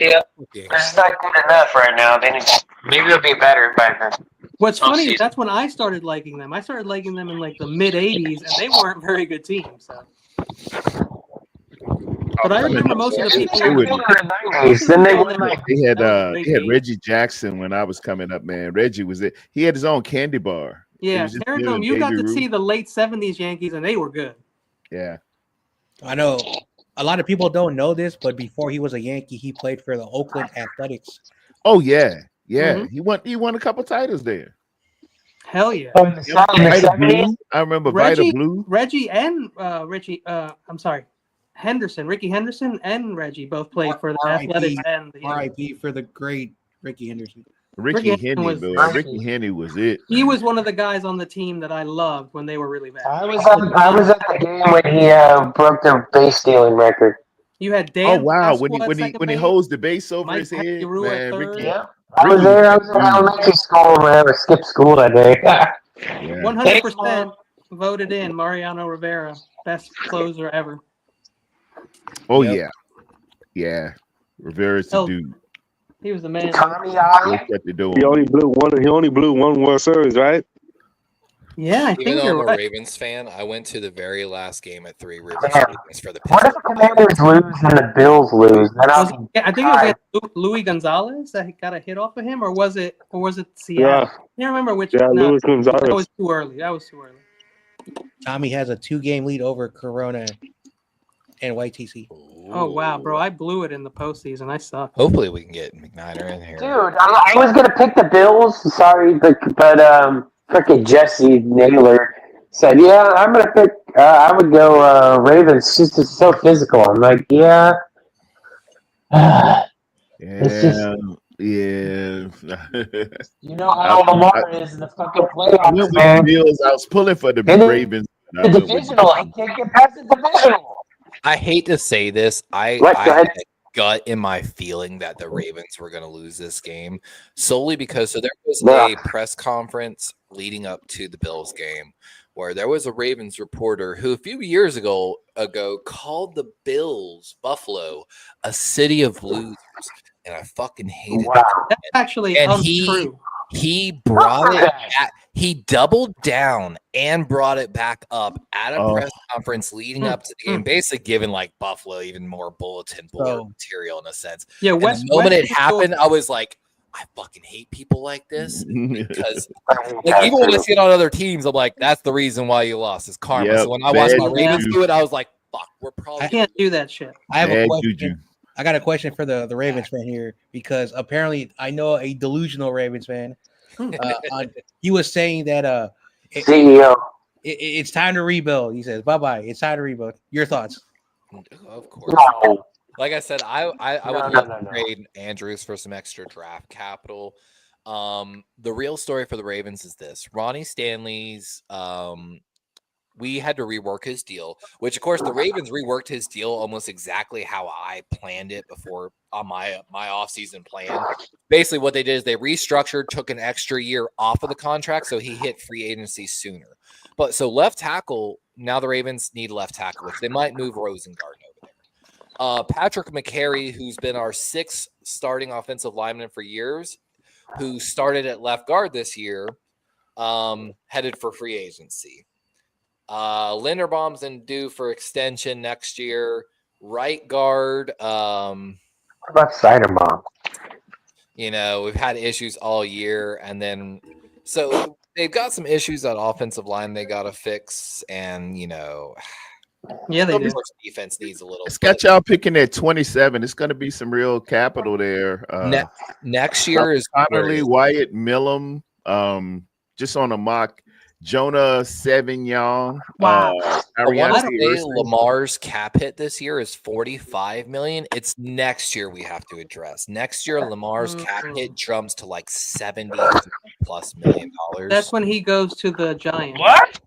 S4: Yeah, it's not good enough right now. Maybe it'll be better by then.
S6: What's funny is that's when I started liking them. I started liking them in like the mid '80s, and they weren't very good teams. So. But I remember most of the people
S7: in the
S4: 90s. Then
S7: they had Reggie Jackson when I was coming up, man. Reggie was it. He had his own candy bar.
S6: Yeah, you got to see the late '70s Yankees, and they were good.
S7: Yeah,
S5: I know. A lot of people don't know this, but before he was a Yankee, he played for the Oakland Athletics.
S7: Oh yeah. He won a couple titles there.
S6: Hell yeah!
S7: Vita Blue. I remember Vita Blue.
S6: Reggie and Ricky Henderson and Reggie both played for the Athletics and the
S5: RIP for the great Ricky Henderson.
S7: Ricky Henny was it.
S6: He was one of the guys on the team that I loved when they were really bad.
S4: I was at the game when he broke the base stealing record.
S6: You had Dan.
S7: Oh wow! When he holds the base over his head, man.
S4: Ricky, yeah. I was there. I was in elementary school when I skipped school that day.
S6: 100% voted in Mariano Rivera, best closer ever.
S7: Oh yeah. Rivera's the dude.
S6: He was the man.
S2: He only blew one World Series, right?
S6: Yeah, I think you're
S1: I'm
S6: right.
S1: a Ravens fan. I went to the very last game at Three Rivers for the.
S4: What if the Commanders lose and the Bills lose?
S6: I think it was Luis Gonzalez that got a hit off of him, or was it Seattle?
S2: Yeah.
S6: I can't remember which.
S2: Yeah, Luis Gonzalez.
S6: That was too early.
S5: Tommy has a 2-game lead over Corona and YTC.
S6: Oh wow, bro! I blew it in the postseason. I suck.
S1: Hopefully, we can get McNiner in here,
S4: dude. I was gonna pick the Bills. Sorry, but freaking Jesse Naylor said, "Yeah, I'm gonna pick. I would go Ravens. Just it's so physical." I'm like, yeah. It's just, you know how Lamar is in the fucking playoffs, man.
S7: I was pulling for the Ravens.
S4: The divisional. He can't get past the divisional.
S1: I hate to say this. I had a gut in my feeling that the Ravens were going to lose this game solely because there was a press conference leading up to the Bills game where there was a Ravens reporter who a few years ago called the Bills, Buffalo, a city of losers. And I fucking hated it.
S6: That's actually untrue.
S1: He brought it back. He doubled down and brought it back up at a press conference leading up to the game, basically giving like Buffalo even more bulletin board material in a sense.
S6: Yeah,
S1: the moment it happened, I was like, I fucking hate people like this because like, even when I see it on other teams, I'm like, that's the reason why you lost is karma. So when I watched my Ravens do it, I was like, fuck, we're probably
S6: I can't do that shit.
S5: I have a question. I got a question for the Ravens fan here because apparently I know a delusional Ravens fan. He was saying that
S4: CEO,
S5: it's time to rebuild. He says, "Bye-bye. It's time to rebuild." Your thoughts?
S1: Of course.
S4: No.
S1: Like I said, I would love to trade Andrews for some extra draft capital. The real story for the Ravens is this: Ronnie Stanley's. We had to rework his deal, which of course the Ravens reworked his deal almost exactly how I planned it before on my offseason plan. Basically what they did is they restructured, took an extra year off of the contract. So he hit free agency sooner. But so left tackle, now the Ravens need left tackle, which they might move Rosengarten over there. Patrick McCary, who's been our 6th starting offensive lineman for years, who started at left guard this year, headed for free agency. Linderbaum's in due for extension next year. Right guard.
S4: What about Sidermom?
S1: We've had issues all year, and then so they've got some issues on offensive line they got to fix, and
S6: yeah, they do.
S1: Defense needs a little.
S7: It's got y'all picking at 27. It's going to be some real capital there.
S1: Next year is
S7: Connerly, Wyatt Millam. Just on a mock. Jonah Savignon.
S6: Wow.
S1: Lamar's cap hit this year is $45 million. It's next year we have to address. Next year, Lamar's cap hit jumps to like $70+ million.
S6: That's when he goes to the Giants.
S4: What?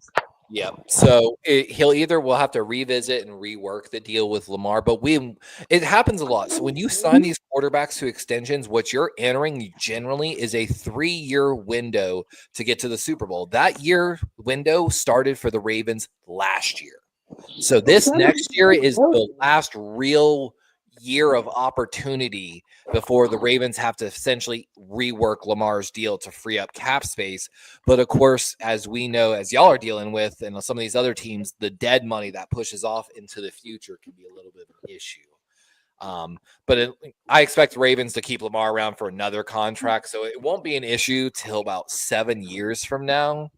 S1: Yep. So we'll have to revisit and rework the deal with Lamar, but it happens a lot. So when you sign these quarterbacks to extensions, what you're entering generally is a 3-year window to get to the Super Bowl. That year window started for the Ravens last year. So this next year is the last real year of opportunity before the Ravens have to essentially rework Lamar's deal to free up cap space. But of course, as we know, as y'all are dealing with, and some of these other teams, the dead money that pushes off into the future can be a little bit of an issue. I expect the Ravens to keep Lamar around for another contract, so it won't be an issue till about 7 years from now.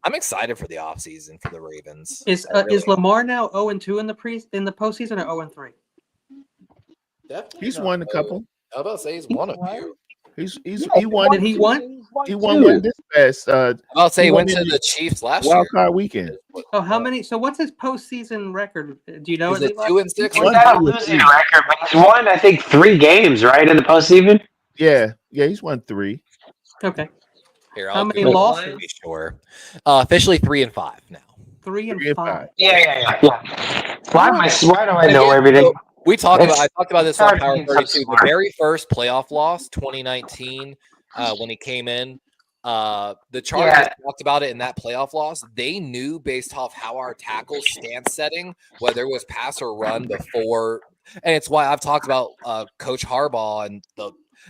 S1: I'm excited for the offseason for the Ravens.
S6: Is Lamar now 0-2 in the postseason or 0-3?
S7: He's won a couple.
S1: I was about to say he's won a few.
S7: He won.
S6: Did he won?
S7: He won one this past.
S1: I'll say he went to the Chiefs last year.
S7: Wild card weekend.
S6: Oh, how many? So what's his postseason record? Do you know?
S1: Is it 2-6?
S4: He's not a losing record, but he's won, I think, 3 games, right, in the postseason?
S7: Yeah, he's won 3.
S6: Okay.
S1: Here,
S6: how many losses?
S1: Be sure. Officially 3-5 now.
S6: 3-5.
S4: Yeah. Why do I know everything?
S1: I talked about this on Power 32. The very first playoff loss, 2019, when he came in, the Chargers talked about it in that playoff loss. They knew based off how our tackle stance setting, whether it was pass or run before, and it's why I've talked about Coach Harbaugh and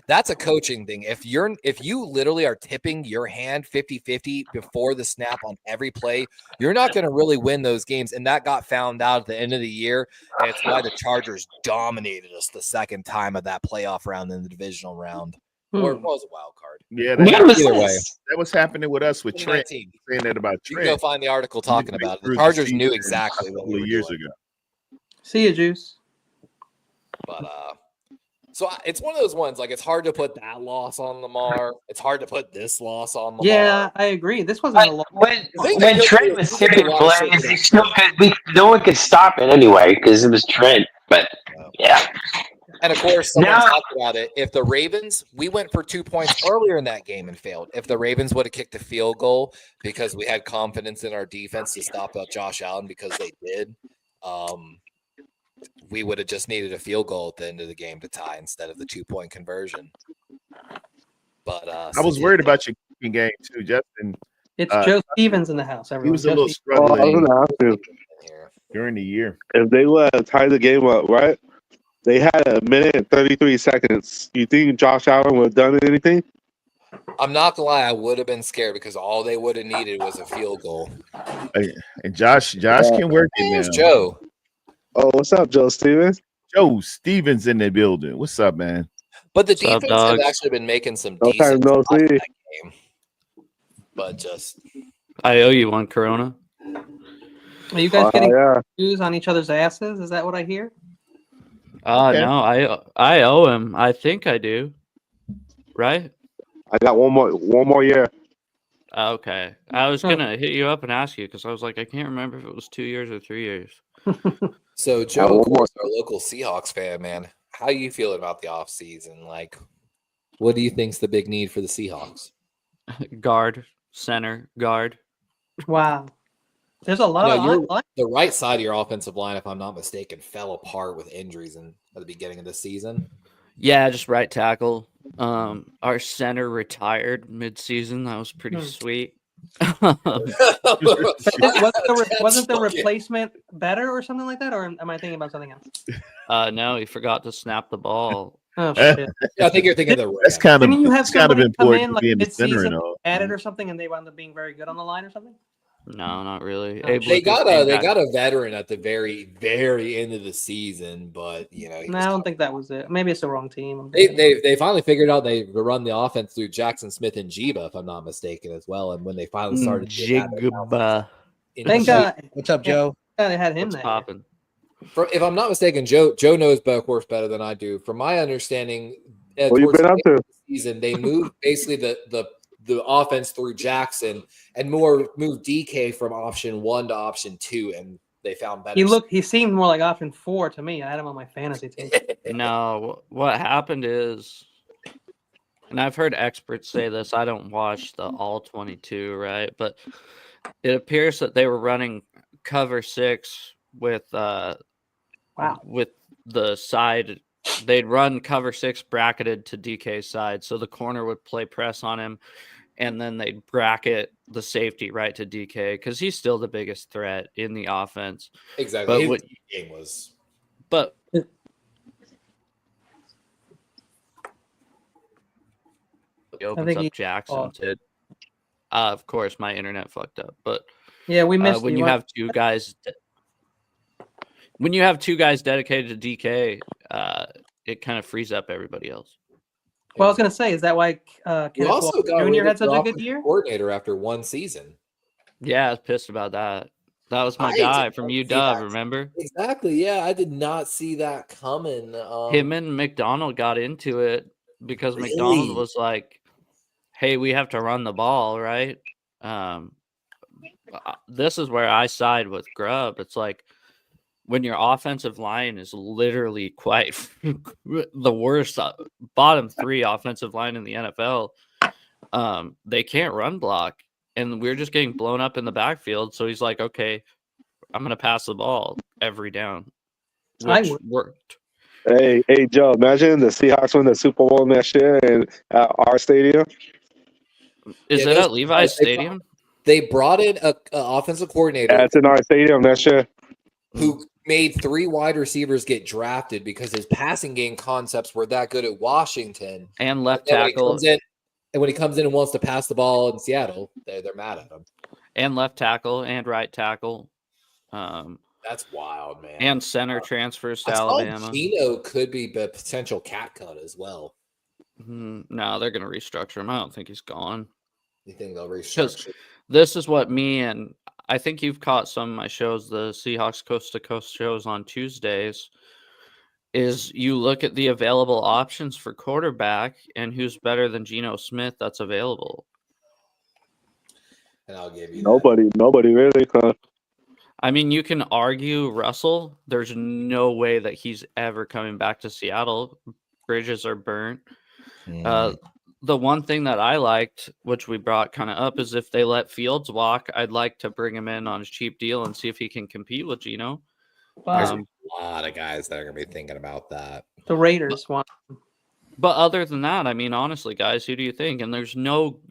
S1: that's a coaching thing. If you literally are tipping your hand 50-50 before the snap on every play, you're not going to really win those games. And that got found out at the end of the year. And it's why the Chargers dominated us the second time of that playoff round in the divisional round. Or it was a wild card.
S7: Yeah,
S1: either way.
S7: That was happening with us with Trent. Saying that about Trent.
S1: You can go find the article talking about it. The Chargers knew exactly what we were years ago.
S6: See you, Juice.
S1: But so it's one of those ones, like, it's hard to put that loss on Lamar. It's hard to put this loss on Lamar.
S6: Yeah, I agree. This wasn't a loss.
S4: When Trent was tipping plays, no one could stop it anyway because it was Trent. But, yeah.
S1: And, of course, someone talked about it. If the Ravens, we went for 2 points earlier in that game and failed. If the Ravens would have kicked a field goal because we had confidence in our defense to stop Josh Allen because they did, we would have just needed a field goal at the end of the game to tie instead of the 2-point conversion. But
S7: I was worried about your kicking game too, Justin.
S6: It's Joe Stevens in the house. Everyone.
S7: He was a little struggling during the year.
S2: If they would have tied the game up, right? They had 1 minute and 33 seconds. You think Josh Allen would have done anything?
S1: I'm not gonna lie, I would have been scared because all they would have needed was a field goal.
S7: And Josh can work it now.
S1: Joe.
S2: Oh, what's up, Joe Stevens?
S7: Joe Stevens in the building. What's up, man?
S1: But the defense has actually been making some decent stuff in that game. But
S8: I owe you one, Corona.
S6: Are you guys getting views on each other's asses? Is that what I hear?
S8: No, I owe him. I think I do. Right?
S2: I got one more year.
S8: Okay. I was gonna hit you up and ask you because I was like, I can't remember if it was 2 years or 3 years.
S1: So, Joe, of course, our local Seahawks fan, man, how you feeling about the offseason? Like, what do you think's the big need for the Seahawks?
S8: Guard, center, guard.
S6: Wow. There's a lot of
S1: the right side of your offensive line, if I'm not mistaken, fell apart with injuries at the beginning of the season.
S8: Yeah, just right tackle. Our center retired mid-season. That was pretty sweet.
S6: Wasn't the replacement better or something like that, or am I thinking about something else?
S8: No, he forgot to snap the ball.
S6: Oh shit!
S1: Yeah, I think you're thinking of the.
S7: That's kind of.
S6: Didn't you have somebody come in like
S7: mid-season
S6: added or something, and they wound up being very good on the line or something?
S8: No, not really.
S1: They got a veteran at the very, very end of the season, but I
S6: don't think that was it. Maybe it's the wrong team.
S1: They finally figured out they run the offense through Jackson Smith and Jiba, if I'm not mistaken, as well. And when they finally started,
S8: Jigba.
S6: Thank God.
S5: What's up, Joe?
S6: Yeah, they had him there.
S8: Popping.
S1: If I'm not mistaken, Joe knows of course better than I do. From my understanding,
S2: what you been up to?
S1: Season they moved basically the offense through Jackson and moved DK from option 1 to option 2, and they found better.
S6: He seemed more like option 4 to me. I had him on my fantasy team.
S8: No, what happened is and I've heard experts say this. I don't watch the all 22, right? But it appears that they were running cover 6 with with the side. They'd run cover 6 bracketed to DK's side, so the corner would play press on him, and then they'd bracket the safety right to DK because he's still the biggest threat in the offense.
S1: Exactly.
S8: But
S1: His game was.
S8: But he opens up Jackson to. Of course, my internet fucked up, but
S6: yeah, we missed
S8: when you have two guys. When you have 2 guys dedicated to DK, it kind of frees up everybody else.
S6: Well, I was gonna say, is that why
S1: We also got
S6: Junior had such a good
S1: offensive
S6: year?
S1: coordinator after one season.
S8: Yeah, I was pissed about that. That was my guy from UW, remember?
S1: Exactly. Yeah, I did not see that coming.
S8: Him and McDonald got into it because
S1: Really?
S8: McDonald was like, "Hey, we have to run the ball, right?" This is where I side with Grubb. It's like when your offensive line is literally quite the worst, bottom 3 offensive line in the NFL, they can't run block. And we're just getting blown up in the backfield. So he's like, okay, I'm going to pass the ball every down, which worked.
S2: Hey, Joe, imagine the Seahawks win the Super Bowl next year at our stadium.
S8: Is it at Levi's Stadium?
S1: They brought in an offensive coordinator.
S2: Yeah, it's in our stadium next year.
S1: Who made 3 wide receivers get drafted because his passing game concepts were that good at Washington.
S8: And left tackle.
S1: When he comes in and wants to pass the ball in Seattle, they're mad at him.
S8: And left tackle and right tackle.
S1: That's wild, man.
S8: And center transfers to Alabama.
S1: Gino could be a potential cat cut as well.
S8: No, they're going to restructure him. I don't think he's gone.
S1: You think they'll restructure?
S8: This is what me and I think you've caught some of my shows, the Seahawks Coast to Coast shows on Tuesdays, is you look at the available options for quarterback and who's better than Geno Smith that's available.
S1: And I'll give you
S2: nobody really.
S8: I mean, you can argue Russell. There's no way that he's ever coming back to Seattle. Bridges are burnt. The one thing that I liked, which we brought kind of up, is if they let Fields walk, I'd like to bring him in on a cheap deal and see if he can compete with Geno.
S1: There's a lot of guys that are going to be thinking about that.
S6: The Raiders want.
S8: But other than that, I mean, honestly, guys, who do you think? And there's no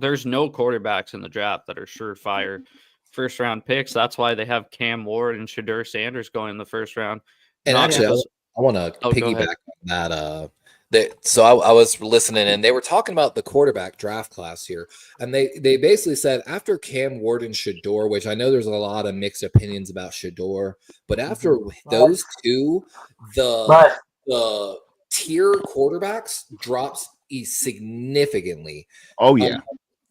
S8: quarterbacks in the draft that are surefire first-round picks. That's why they have Cam Ward and Shedeur Sanders going in the first round.
S1: And actually, I want to piggyback on that. So I was listening, and they were talking about the quarterback draft class here, and they basically said after Cam Ward and Shedeur, which I know there's a lot of mixed opinions about Shedeur, but after those two, the tier quarterbacks drops significantly.
S7: Oh yeah.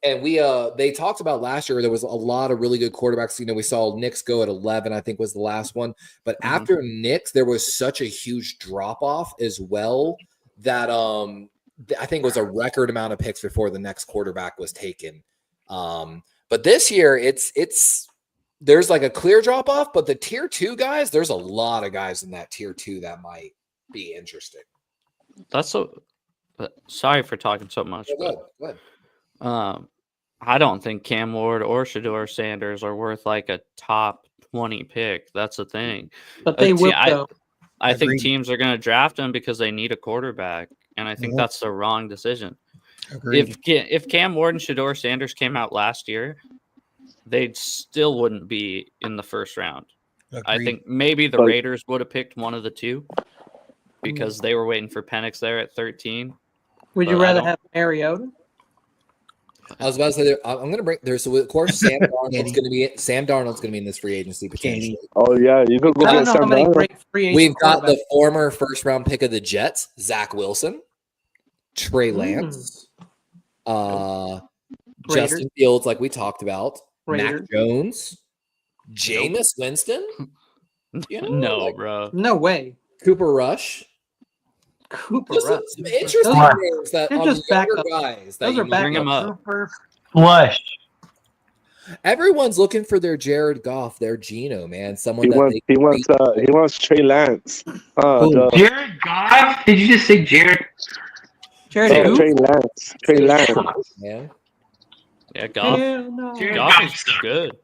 S1: And they talked about last year, there was a lot of really good quarterbacks. You know, we saw Knicks go at 11, I think was the last one. But after Knicks, there was such a huge drop-off as well that I think it was a record amount of picks before the next quarterback was taken. But this year, there's like a clear drop-off, but the tier 2 guys, there's a lot of guys in that tier 2 that might be interesting.
S8: Sorry for talking so much.
S1: Go ahead.
S8: I don't think Cam Ward or Shedeur Sanders are worth like a top 20 pick. That's the thing.
S6: But they will, though.
S8: I think teams are going to draft him because they need a quarterback, and I think that's the wrong decision.
S5: Agreed.
S8: If Cam Ward and Shedeur Sanders came out last year, they still wouldn't be in the first round.
S5: Agreed.
S8: I think maybe the Raiders would have picked one of the two because they were waiting for Penix there at 13.
S6: Would you rather have Mariota?
S1: I was about to say, I'm going to bring there. So of course, Sam Darnold's going to be in this free agency potentially.
S2: Oh yeah, you could go
S6: I
S2: get
S6: don't know
S2: Sam
S6: how many
S2: Darnold.
S6: great free agents.
S1: We've got the former first-round pick of the Jets, Zach Wilson, Trey Lance, Justin Fields, like we talked about, Mac Jones, Jameis Winston. You know,
S8: No, bro.
S6: No way.
S1: Cooper Rush.
S6: Rush.
S1: Some interesting names that
S6: They're
S1: on
S6: just
S1: younger
S6: backup.
S1: guys.
S6: Those are
S8: bring them
S6: backups.
S8: up.
S4: Flush.
S1: Everyone's looking for their Jared Goff, their Geno, man. Someone
S2: He wants Trey Lance.
S4: Jared Goff? Did you just say Jared?
S6: Jared who?
S2: Trey Lance.
S8: Yeah, Goff.
S6: Hell no.
S8: Goff is good.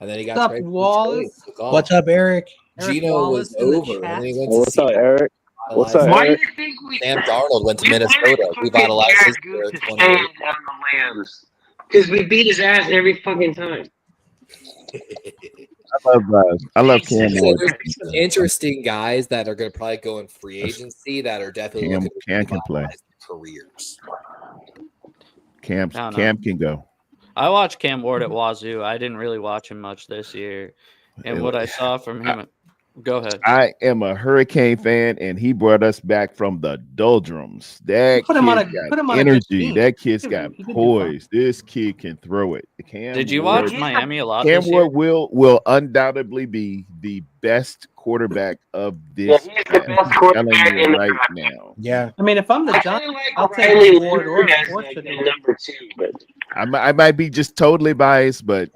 S1: And then he got
S6: What's up,
S1: traded from
S6: Wallace?
S1: Detroit, took off.
S5: What's up, Eric?
S6: Eric
S1: Gino
S6: Wallace
S1: was
S6: in the
S1: over, and
S6: chat.
S1: then he went
S2: Oh,
S1: to
S2: what's up,
S1: Seattle.
S2: Eric? What's up,
S4: Why do
S2: Eric?
S4: you think we?
S1: Sam Darnold went to
S4: we
S1: Minnesota,
S4: fucking
S1: revitalized his
S4: Jared
S1: career
S4: Goose
S1: at
S4: to
S1: 28.
S4: stand on the Lambs because we beat his ass every fucking time.
S7: I love Cam
S1: So
S7: Ward.
S1: there's some interesting guys that are going to probably go in free agency that are definitely looking to
S7: Cam can play.
S1: revitalize their careers.
S7: Cam can go.
S8: I watched Cam Ward at Wazoo. I didn't really watch him much this year. And what I saw from him, go ahead.
S7: I am a Hurricane fan, and he brought us back from the doldrums. That
S6: Put him on a-
S7: kid
S6: put him
S7: got
S6: on a good
S7: energy.
S6: team.
S7: That kid's
S6: He
S7: got
S6: could do fine.
S7: poise. This kid can throw it.
S8: Did you watch Miami a lot
S7: Cam
S8: this year?
S7: Ward will undoubtedly be the best quarterback of this.
S4: Yeah, he's the best quarterback
S7: telling you
S4: in the
S7: right
S4: draft.
S7: now.
S5: Yeah.
S6: I mean, if I'm the
S4: I
S6: Giants,
S4: kinda like
S6: I'll
S4: Riley
S6: take Ward or
S4: Leonard as like
S6: Fortune.
S4: the number 2, but
S7: I might be just totally biased, but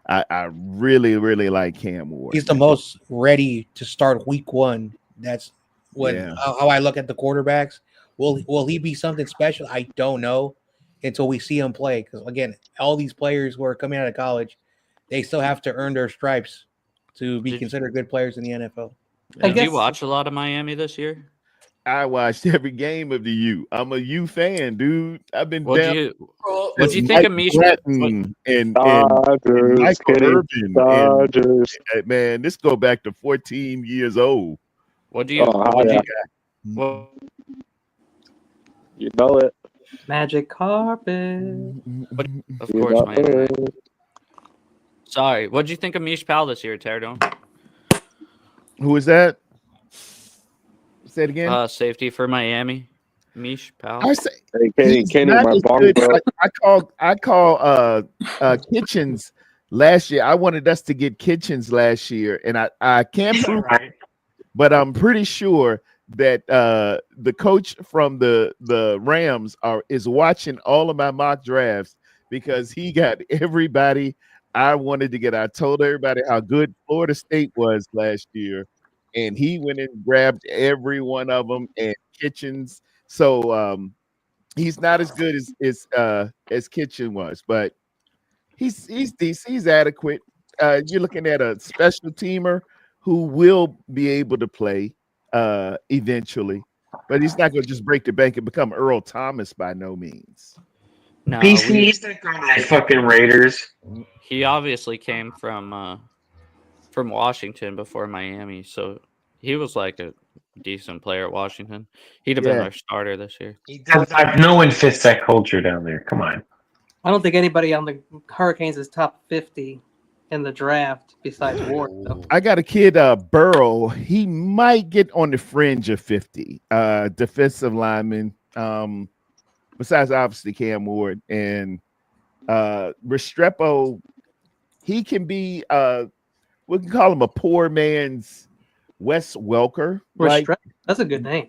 S7: I really, really like Cam Ward.
S5: He's the most ready to start week 1. That's when
S7: Yeah.
S5: how I look at the quarterbacks. Will he be something special? I don't know until we see him play. Because again, all these players who are coming out of college, they still have to earn their stripes to be considered good players in the NFL.
S8: Did you watch a lot of Miami this year?
S7: I watched every game of the U. I'm a U fan, dude. I've been
S8: What'd
S7: down.
S8: you think of Mish?
S7: And
S2: Dodgers,
S7: Michael
S2: kidding.
S7: Irvin?
S2: Dodgers.
S7: And, man, this go back to 14 years old.
S8: What do you?
S2: You know it.
S6: Magic carpet.
S8: Of course, Miami. Sorry, what did you think of Mish Powell this year, Terradome?
S7: Who is that? Say it again.
S8: Safety for Miami, Mish Powell.
S2: I say, hey, Kenny, my bong, bro.
S7: I call Kitchens last year. I wanted us to get Kitchens last year, and I can't prove it, but I'm pretty sure that the coach from the Rams is watching all of my mock drafts because he got everybody I wanted to get. I told everybody how good Florida State was last year, and he went and grabbed every one of them and Kitchens. So he's not as good as Kitchen was, but he's decent. He's adequate. You're looking at a special teamer who will be able to play eventually, but he's not going to just break the bank and become Earl Thomas by no means.
S8: No,
S4: BC, he's not going to fucking Raiders.
S8: He obviously came from Washington before Miami, so he was like a decent player at Washington. He'd have been our starter this year.
S4: No one fits that culture down there. Come on.
S6: I don't think anybody on the Hurricanes is top 50 in the draft besides Ward. Though.
S7: I got a kid, Burrow. He might get on the fringe of 50. Defensive lineman. Besides obviously Cam Ward and Restrepo, he can be we can call him a poor man's Wes Welker. Right?
S6: That's a good name.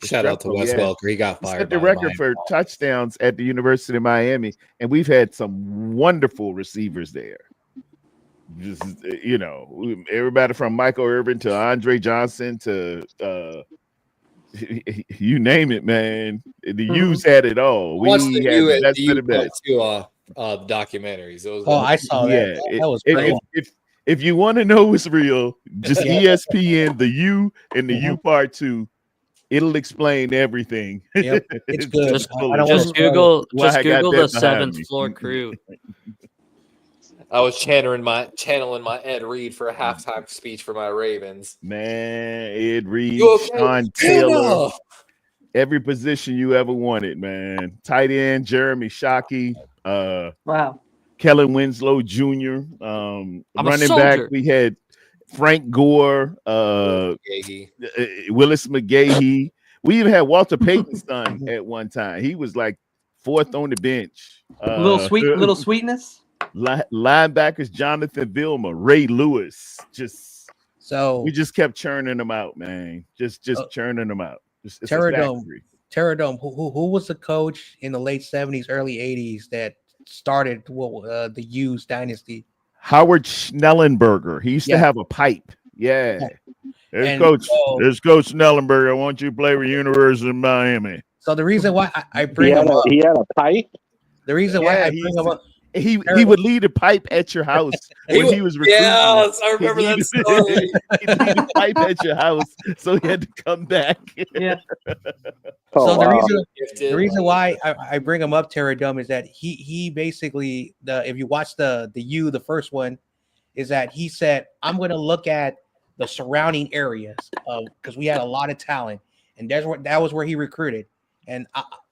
S1: Shout out to Wes Welker. He got fired.
S7: He set the record for touchdowns at the University of Miami, and we've had some wonderful receivers there. Just everybody from Michael Irvin to Andre Johnson to you name it, man. The U's had it all. We
S1: Watched
S7: had
S1: the
S7: the best of the best.
S1: two documentaries. It was
S5: I saw that. That was great.
S7: If you want to know what's real, just ESPN, the U and the U Part 2. It'll explain everything.
S5: Yep, it's good.
S8: Just Google the 7th Floor Crew.
S1: I was channeling my Ed Reed for a halftime speech for my Ravens.
S7: Man, Ed Reed,
S1: Okay?
S7: Sean Taylor, every position you ever wanted, man. Tight end, Jeremy Shockey,
S6: wow.
S7: Kellen Winslow Jr. Running back, we had Frank Gore, Willis McGahee. We even had Walter Payton's son at one time. He was like fourth on the bench.
S6: Little sweetness.
S7: Linebackers Jonathan Vilma, Ray Lewis. We just kept churning them out, man. Just churning them out.
S5: Terradome. Who was the coach in the late 70s, early 80s that started the U's dynasty?
S7: Howard Schnellenberger. He used to have a pipe. Yeah. There's Coach Schnellenberger. I want you to play with University of Miami.
S5: So the reason why I bring him up,
S2: he had a pipe.
S5: the reason why I bring him up,
S7: he would lead a pipe at your house when he was recruiting.
S1: Yes, I remember that story.
S7: He'd lead a pipe at your house, so he had to come back.
S6: Yeah.
S5: So the
S2: wow.
S5: reason why I bring him up, Terradome, is that he basically if you watch the first one, is that he said, I'm going to look at the surrounding areas because we had a lot of talent, and that was where he recruited, and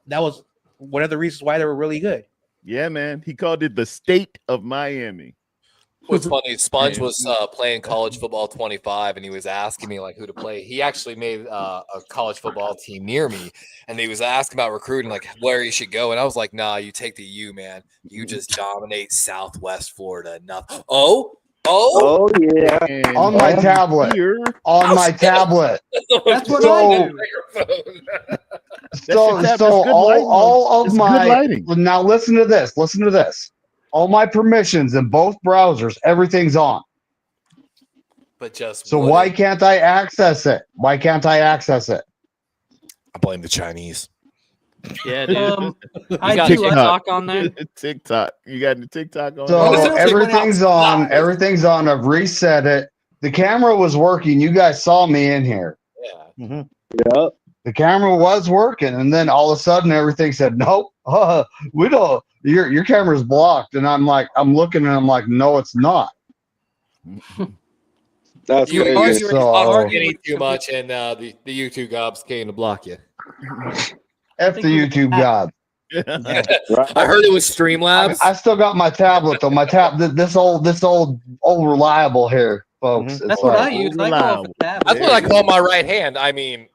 S5: that was one of the reasons why they were really good.
S7: Yeah, man. He called it the state of Miami.
S1: What's funny, Sponge was playing college football 25, and he was asking me like who to play. He actually made a college football team near me, and he was asking about recruiting, like where you should go. And I was like, nah, you take the U, man. You just dominate Southwest Florida. Nothing. Oh
S2: yeah.
S7: And
S9: On my tablet.
S7: here,
S9: On my tablet.
S6: That's what
S9: So-
S6: I do.
S9: So
S7: That's good lighting.
S9: all of
S7: It's good
S9: my
S7: lighting.
S9: now listen to this. Listen to this. All my permissions in both browsers, everything's on.
S1: but just
S9: So why can't I access it? Why can't I access it?
S1: I blame the Chinese.
S8: Yeah, dude.
S7: You
S6: I
S8: got
S6: do.
S8: TikTok on there?
S7: TikTok. You got the TikTok on?
S9: So
S1: Well,
S9: everything's on.
S1: outside.
S9: Everything's on. I've reset it. The camera was working. You guys saw me in here.
S1: Yeah.
S2: Yep.
S9: The camera was working, and then all of a sudden everything said, nope, we don't, your camera's blocked. And I'm looking and I'm like, no, it's not.
S2: That's
S1: You
S2: crazy.
S1: arguing too much, and the YouTube gobs came to block you.
S9: F the YouTube god.
S2: Right.
S1: I heard it was Streamlabs.
S9: I still got my tablet though. My this old reliable here, folks.
S7: Mhm.
S9: It's
S6: That's what I
S9: like,
S6: use. I go off a tablet.
S1: That's what I call my right hand. I mean,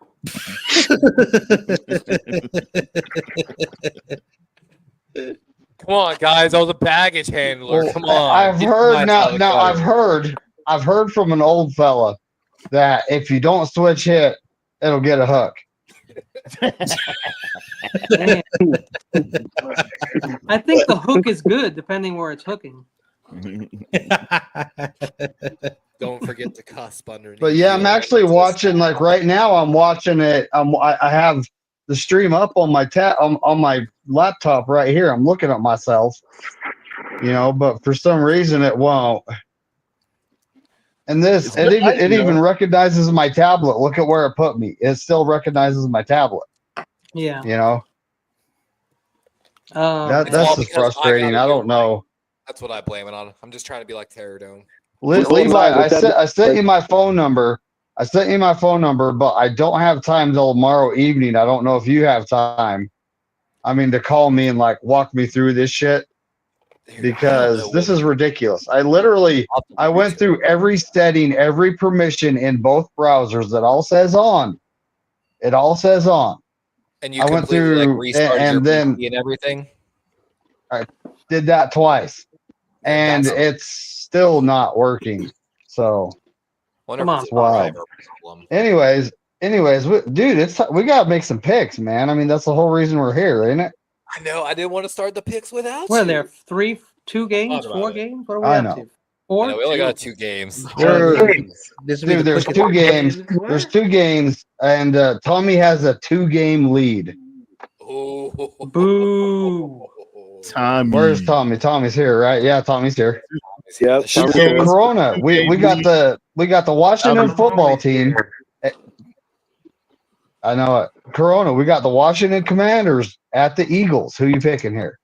S1: come on, guys. I was a baggage handler.
S9: well,
S1: Come on.
S9: I've
S1: Get
S9: heard
S1: my
S9: now.
S1: tongue
S9: Now
S1: cutter.
S9: I've heard from an old fella that if you don't switch hit, it'll get a hook.
S6: Man. I think the hook is good depending where it's hooking.
S1: Don't forget the cusp underneath.
S9: But yeah, I'm actually watching. Like right now, I'm watching it. I have the stream up on my on my laptop right here. I'm looking at myself, but for some reason it won't. And this, it even recognizes my tablet. Look at where it put me. It still recognizes my tablet.
S6: Yeah.
S9: That's
S1: all
S9: just
S1: because
S9: frustrating. I don't know.
S1: That's what I blame it on. I'm just trying to be like Terradome.
S9: Levi, I sent you my phone number. But I don't have time till tomorrow evening. I don't know if you have time. To call me and walk me through this shit, because this is ridiculous. I went through every setting, every permission in both browsers. It all says on.
S1: And you
S9: I went
S1: completely
S9: through
S1: restarted your
S9: and then
S1: PC and everything.
S9: I did that twice, and it's still not working. So,
S1: Wonder
S6: Come
S1: if
S6: on.
S1: it's a
S9: Wow.
S1: driver problem.
S9: anyways, dude, we gotta make some picks, man. That's the whole reason we're here, ain't it?
S1: I know. I didn't want to start the picks without
S6: What are
S1: you.
S6: there? 2 games?
S1: Thought
S6: 4
S1: about it.
S6: games? What are we
S9: I
S6: up
S9: know.
S6: to?
S1: I
S6: 4?
S1: know, we only got 2 games.
S5: This will be
S9: Dude,
S5: the
S9: there's
S5: quickest-
S9: 2 games. There's 2 games, and Tommy has a 2-game lead.
S1: Oh,
S6: Boo.
S7: Tommy.
S9: Where's Tommy? Tommy's here, right? Yeah, Tommy's here.
S2: Yep.
S9: So, Corona, we got the Washington football team. I know it. Corona, we got the Washington Commanders at the Eagles. Who you picking here?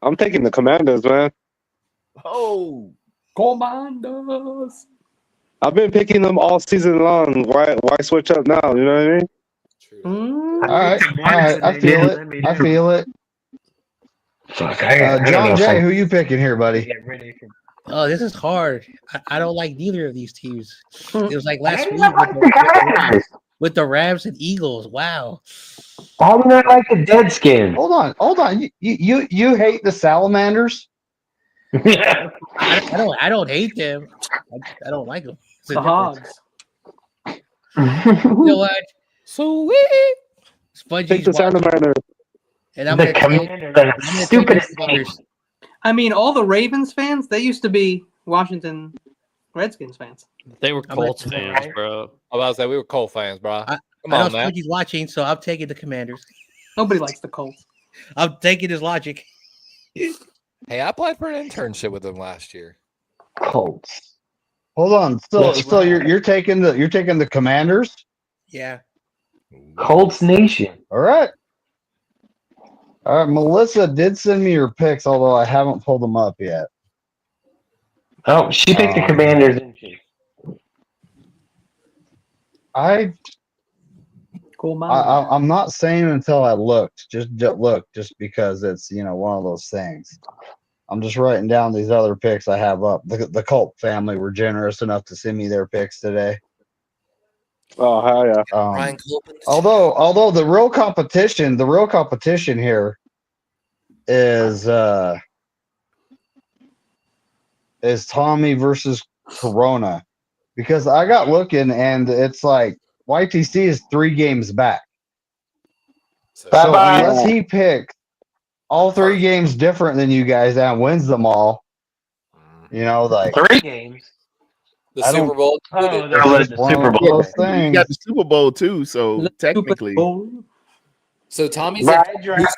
S2: I'm taking the Commanders, man.
S7: Oh,
S6: Commandos.
S2: I've been picking them all season long. Why switch up now? You know what I mean?
S1: True.
S6: Mm.
S9: All right. I feel it.
S4: Fuck,
S9: John Jay, who you picking here, buddy?
S5: Oh, this is hard. I don't like neither of these teams. It was like last week with the Rams and Eagles. Wow.
S4: How do not like the Deadskins?
S9: Hold on. You hate the Salamanders?
S5: I don't hate them. I don't like them. It's a
S6: The
S5: difference.
S6: Hogs.
S5: You know what? Sweet.
S2: Take
S5: Spongy's
S2: the
S5: watching,
S2: Salamanders.
S5: and I'm
S4: The
S5: gonna
S4: Commanders are the
S5: take
S4: stupidest
S5: the
S4: team.
S5: Steelers.
S6: I mean, all the Ravens fans, they used to be Washington Redskins fans.
S8: They were
S5: I'm
S8: Colts
S5: at-
S8: fans, bro.
S1: I was say we were Cole fans, bro.
S5: I
S1: Come
S5: know
S1: on, man.
S5: Spongy's watching, so I'm taking the Commanders.
S6: Nobody likes the Colts.
S5: I'm taking his logic.
S1: Hey, I applied for an internship with them last year.
S4: Colts.
S9: Hold on. So you're taking the Commanders?
S5: Yeah.
S4: Colts Nation.
S9: All right. All right. Melissa did send me your picks, although I haven't pulled them up yet.
S4: Oh, she picked the Commanders, didn't she?
S9: I'm
S6: Cool mom.
S9: not saying until I looked. Just look, just because it's one of those things. I'm just writing down these other picks I have up. The Colt family were generous enough to send me their picks today.
S2: Oh hell yeah!
S1: Ryan Colton.
S9: Although the real competition here is Tommy versus Corona, because I got looking and it's like YTC is 3 games back. So
S4: Bye-bye.
S9: unless he picks all 3 games different than you guys and wins them all, like
S4: 3 games.
S1: The
S9: I don't-
S1: Super Bowl.
S4: Oh,
S1: included.
S4: they're led the
S9: one
S4: Super
S9: of
S4: Bowl.
S9: those
S7: You
S9: things.
S7: got the Super Bowl too, so
S6: Super
S7: technically,
S6: Bowl.
S1: So Tommy's
S4: Right,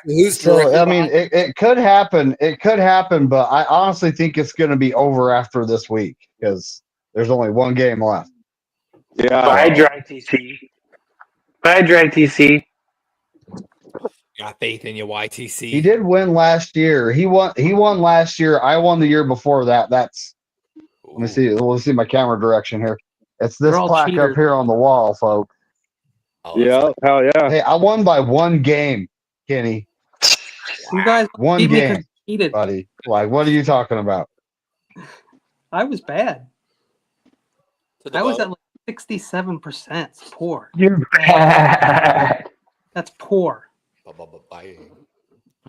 S1: who's
S9: So
S1: directly
S9: I mean,
S1: behind-
S9: it could happen. It could happen, but I honestly think it's going to be over after this week because there's only 1 game left.
S2: Yeah.
S4: Bye, Dry TC. Bye, Dry TC.
S1: got faith in you, YTC.
S9: He did win last year. He won last year. I won the year before that. That's let me see. We'll see my camera direction here. It's this
S6: They're all
S9: plaque
S6: cheaters.
S9: up here on the wall, folks.
S1: Oh, that's
S2: Yeah. Hell yeah.
S9: Hey, I won by 1 game, Kenny.
S6: You guys
S9: 1
S6: beat me 'cause
S9: game,
S6: you cheated.
S9: buddy. Like, what are you talking about?
S6: I was bad.
S1: to the
S6: I was
S1: vote.
S6: at like 67%. It's poor.
S4: You're bad.
S6: That's poor.
S1: Bye.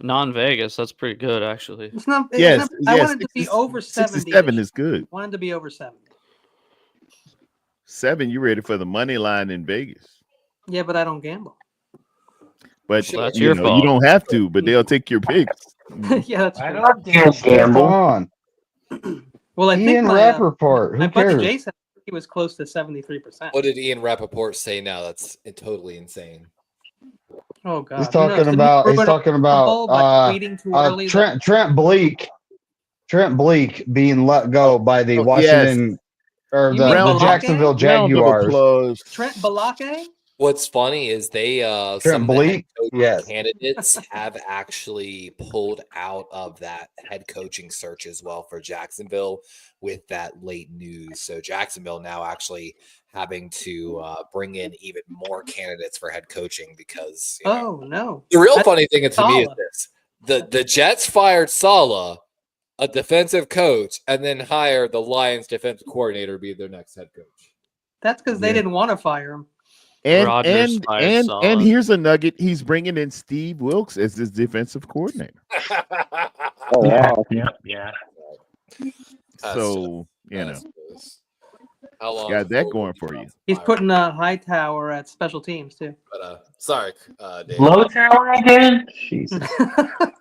S8: Non-Vegas, that's pretty good actually.
S6: It's not.
S7: yes,
S6: I
S7: yes,
S6: wanted to be over 70.
S7: 67 is good.
S6: Wanted to be over 70.
S7: 7, you ready for the money line in Vegas?
S6: Yeah, but I don't gamble.
S7: But
S8: Well, that's
S7: you
S8: your
S7: know,
S8: fault.
S7: you don't have to, but they'll take your picks.
S6: Yeah, that's
S4: I
S6: true.
S4: don't dare gamble.
S9: Come on.
S6: Well, I think
S9: Ian
S6: my
S9: Rappaport.
S6: my
S9: Who
S6: buddy
S9: cares?
S6: Jason, he was close to 73%.
S1: What did Ian Rappaport say now? That's totally insane.
S6: Oh God,
S9: He's talking about. He's talking about
S6: tweeting too early.
S9: Trent Bleak being let go by the
S7: Oh,
S9: Washington or
S6: You
S9: the,
S6: mean
S9: the
S6: Balake?
S9: Jacksonville
S7: Round of
S9: Jaguars.
S7: applause.
S6: Trent Balake.
S1: What's funny is they
S9: Trent
S1: some of the head
S9: Bleak?
S1: coaching
S9: Yes.
S1: candidates have actually pulled out of that head coaching search as well for Jacksonville with that late news. So Jacksonville now actually having to bring in even more candidates for head coaching because
S6: Oh no.
S1: the real
S6: That's
S1: funny thing to me is
S6: Saleh.
S1: this: the Jets fired Saleh, a defensive coach, and then hired the Lions defensive coordinator to be their next head coach.
S6: That's because they
S9: Yeah.
S6: didn't want to fire him.
S8: Rodgers fired Saleh.
S7: And here's a nugget. He's bringing in Steve Wilkes as his defensive coordinator.
S2: Oh wow.
S4: Yeah.
S7: So, you know,
S1: How long
S7: got that going for you.
S6: He's putting a Hightower at special teams too.
S1: But sorry, Dave.
S4: Low tower again? Jesus.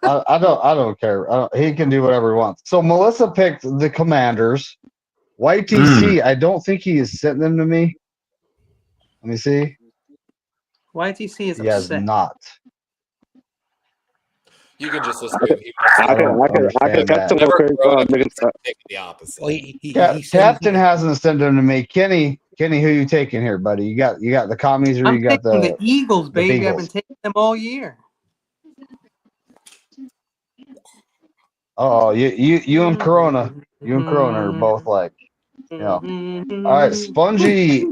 S9: I don't care. He can do whatever he wants. So Melissa picked the Commanders. YTC. I don't think he has sent them to me. Let me see.
S6: YTC is
S9: He has
S6: upset.
S9: not.
S1: You can just listen to him.
S2: I can
S9: understand
S2: catch some
S1: Never grown up
S2: niggas.
S1: taking the opposite.
S5: Well, he sends
S9: Captain
S5: me-
S9: hasn't sent them to me. Kenny, who you taking here, buddy? You got the commies or
S6: I'm
S9: you got
S6: taking the
S9: the
S6: Eagles, baby. I've been
S9: Beagles.
S6: taking them all year.
S9: Oh, you and Corona. You and Corona are both like, yeah. All right, Spongy.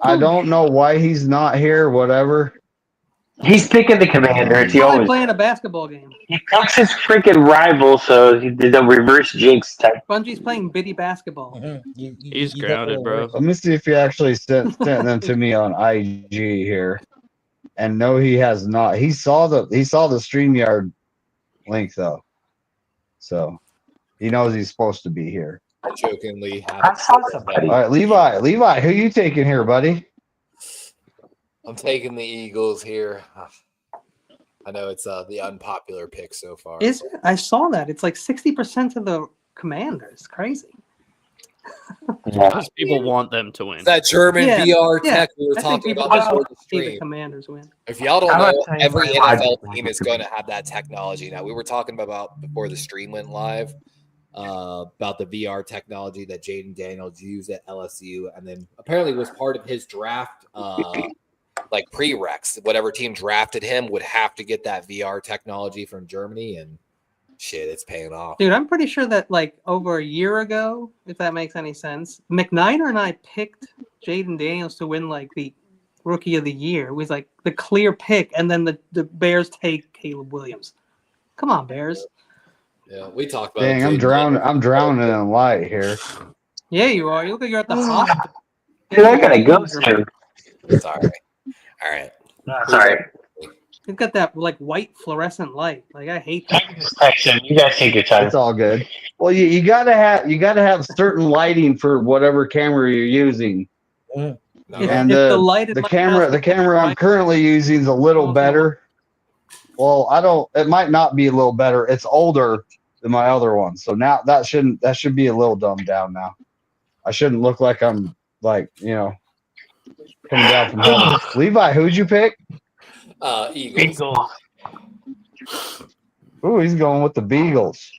S9: I don't know why he's not here. Whatever.
S4: He's picking the Commanders. He
S6: Probably
S4: always
S6: playing a basketball game.
S4: he picks his freaking rival, so he did a reverse jinx type.
S6: Bungy's playing bitty basketball.
S8: He's
S5: you go
S8: grounded,
S5: over
S8: bro.
S5: it.
S9: Let me see if he actually sent them to me on IG here. And no, he has not. He saw the StreamYard link though, so he knows he's supposed to be here.
S1: Jokingly,
S4: I saw somebody.
S9: All right, Levi, who you taking here, buddy?
S1: I'm taking the Eagles here. I know it's the unpopular pick so far.
S6: Is it? I saw that. It's like 60% of the Commanders. Crazy.
S8: Because people want them to win.
S1: That German
S6: Yeah,
S1: VR
S6: yeah.
S1: tech we were
S6: I think
S1: talking
S6: people
S1: about
S6: just
S1: before
S6: want
S1: the
S6: to see the
S1: stream.
S6: Commanders win.
S1: If y'all don't
S4: I'm not
S1: know,
S4: saying
S1: every
S4: why
S1: NFL
S4: I
S1: team is going to have that technology. Now, we were talking about before the stream went live about the VR technology that Jaden Daniels used at LSU, and then apparently was part of his draft, like prereqs. Whatever team drafted him would have to get that VR technology from Germany, and shit, it's paying off.
S6: Dude, I'm pretty sure that like over a year ago, if that makes any sense, McNider and I picked Jaden Daniels to win like the Rookie of the Year. It was like the clear pick, and then the Bears take Caleb Williams. Come on, Bears.
S1: Yeah, we talked about
S9: Dang,
S1: it.
S9: I'm drowning in light here.
S6: Yeah, you are. You look like you're at the hospital.
S4: Dude, I gotta go soon.
S1: Sorry. All right.
S4: Sorry.
S6: You've got that like white fluorescent light. Like I hate
S4: I
S6: that.
S4: can just text him. You guys take your time.
S9: It's all good. Well, you gotta have certain lighting for whatever camera you're using.
S6: If
S9: And
S6: the light
S9: the camera I'm currently using is a little better. Well, it might not be a little better. It's older than my other one. So now that should be a little dumbed down now. I shouldn't look like I'm like, coming down from heaven. Levi, who'd you pick?
S1: Eagles.
S9: Ooh, he's going with the Beagles.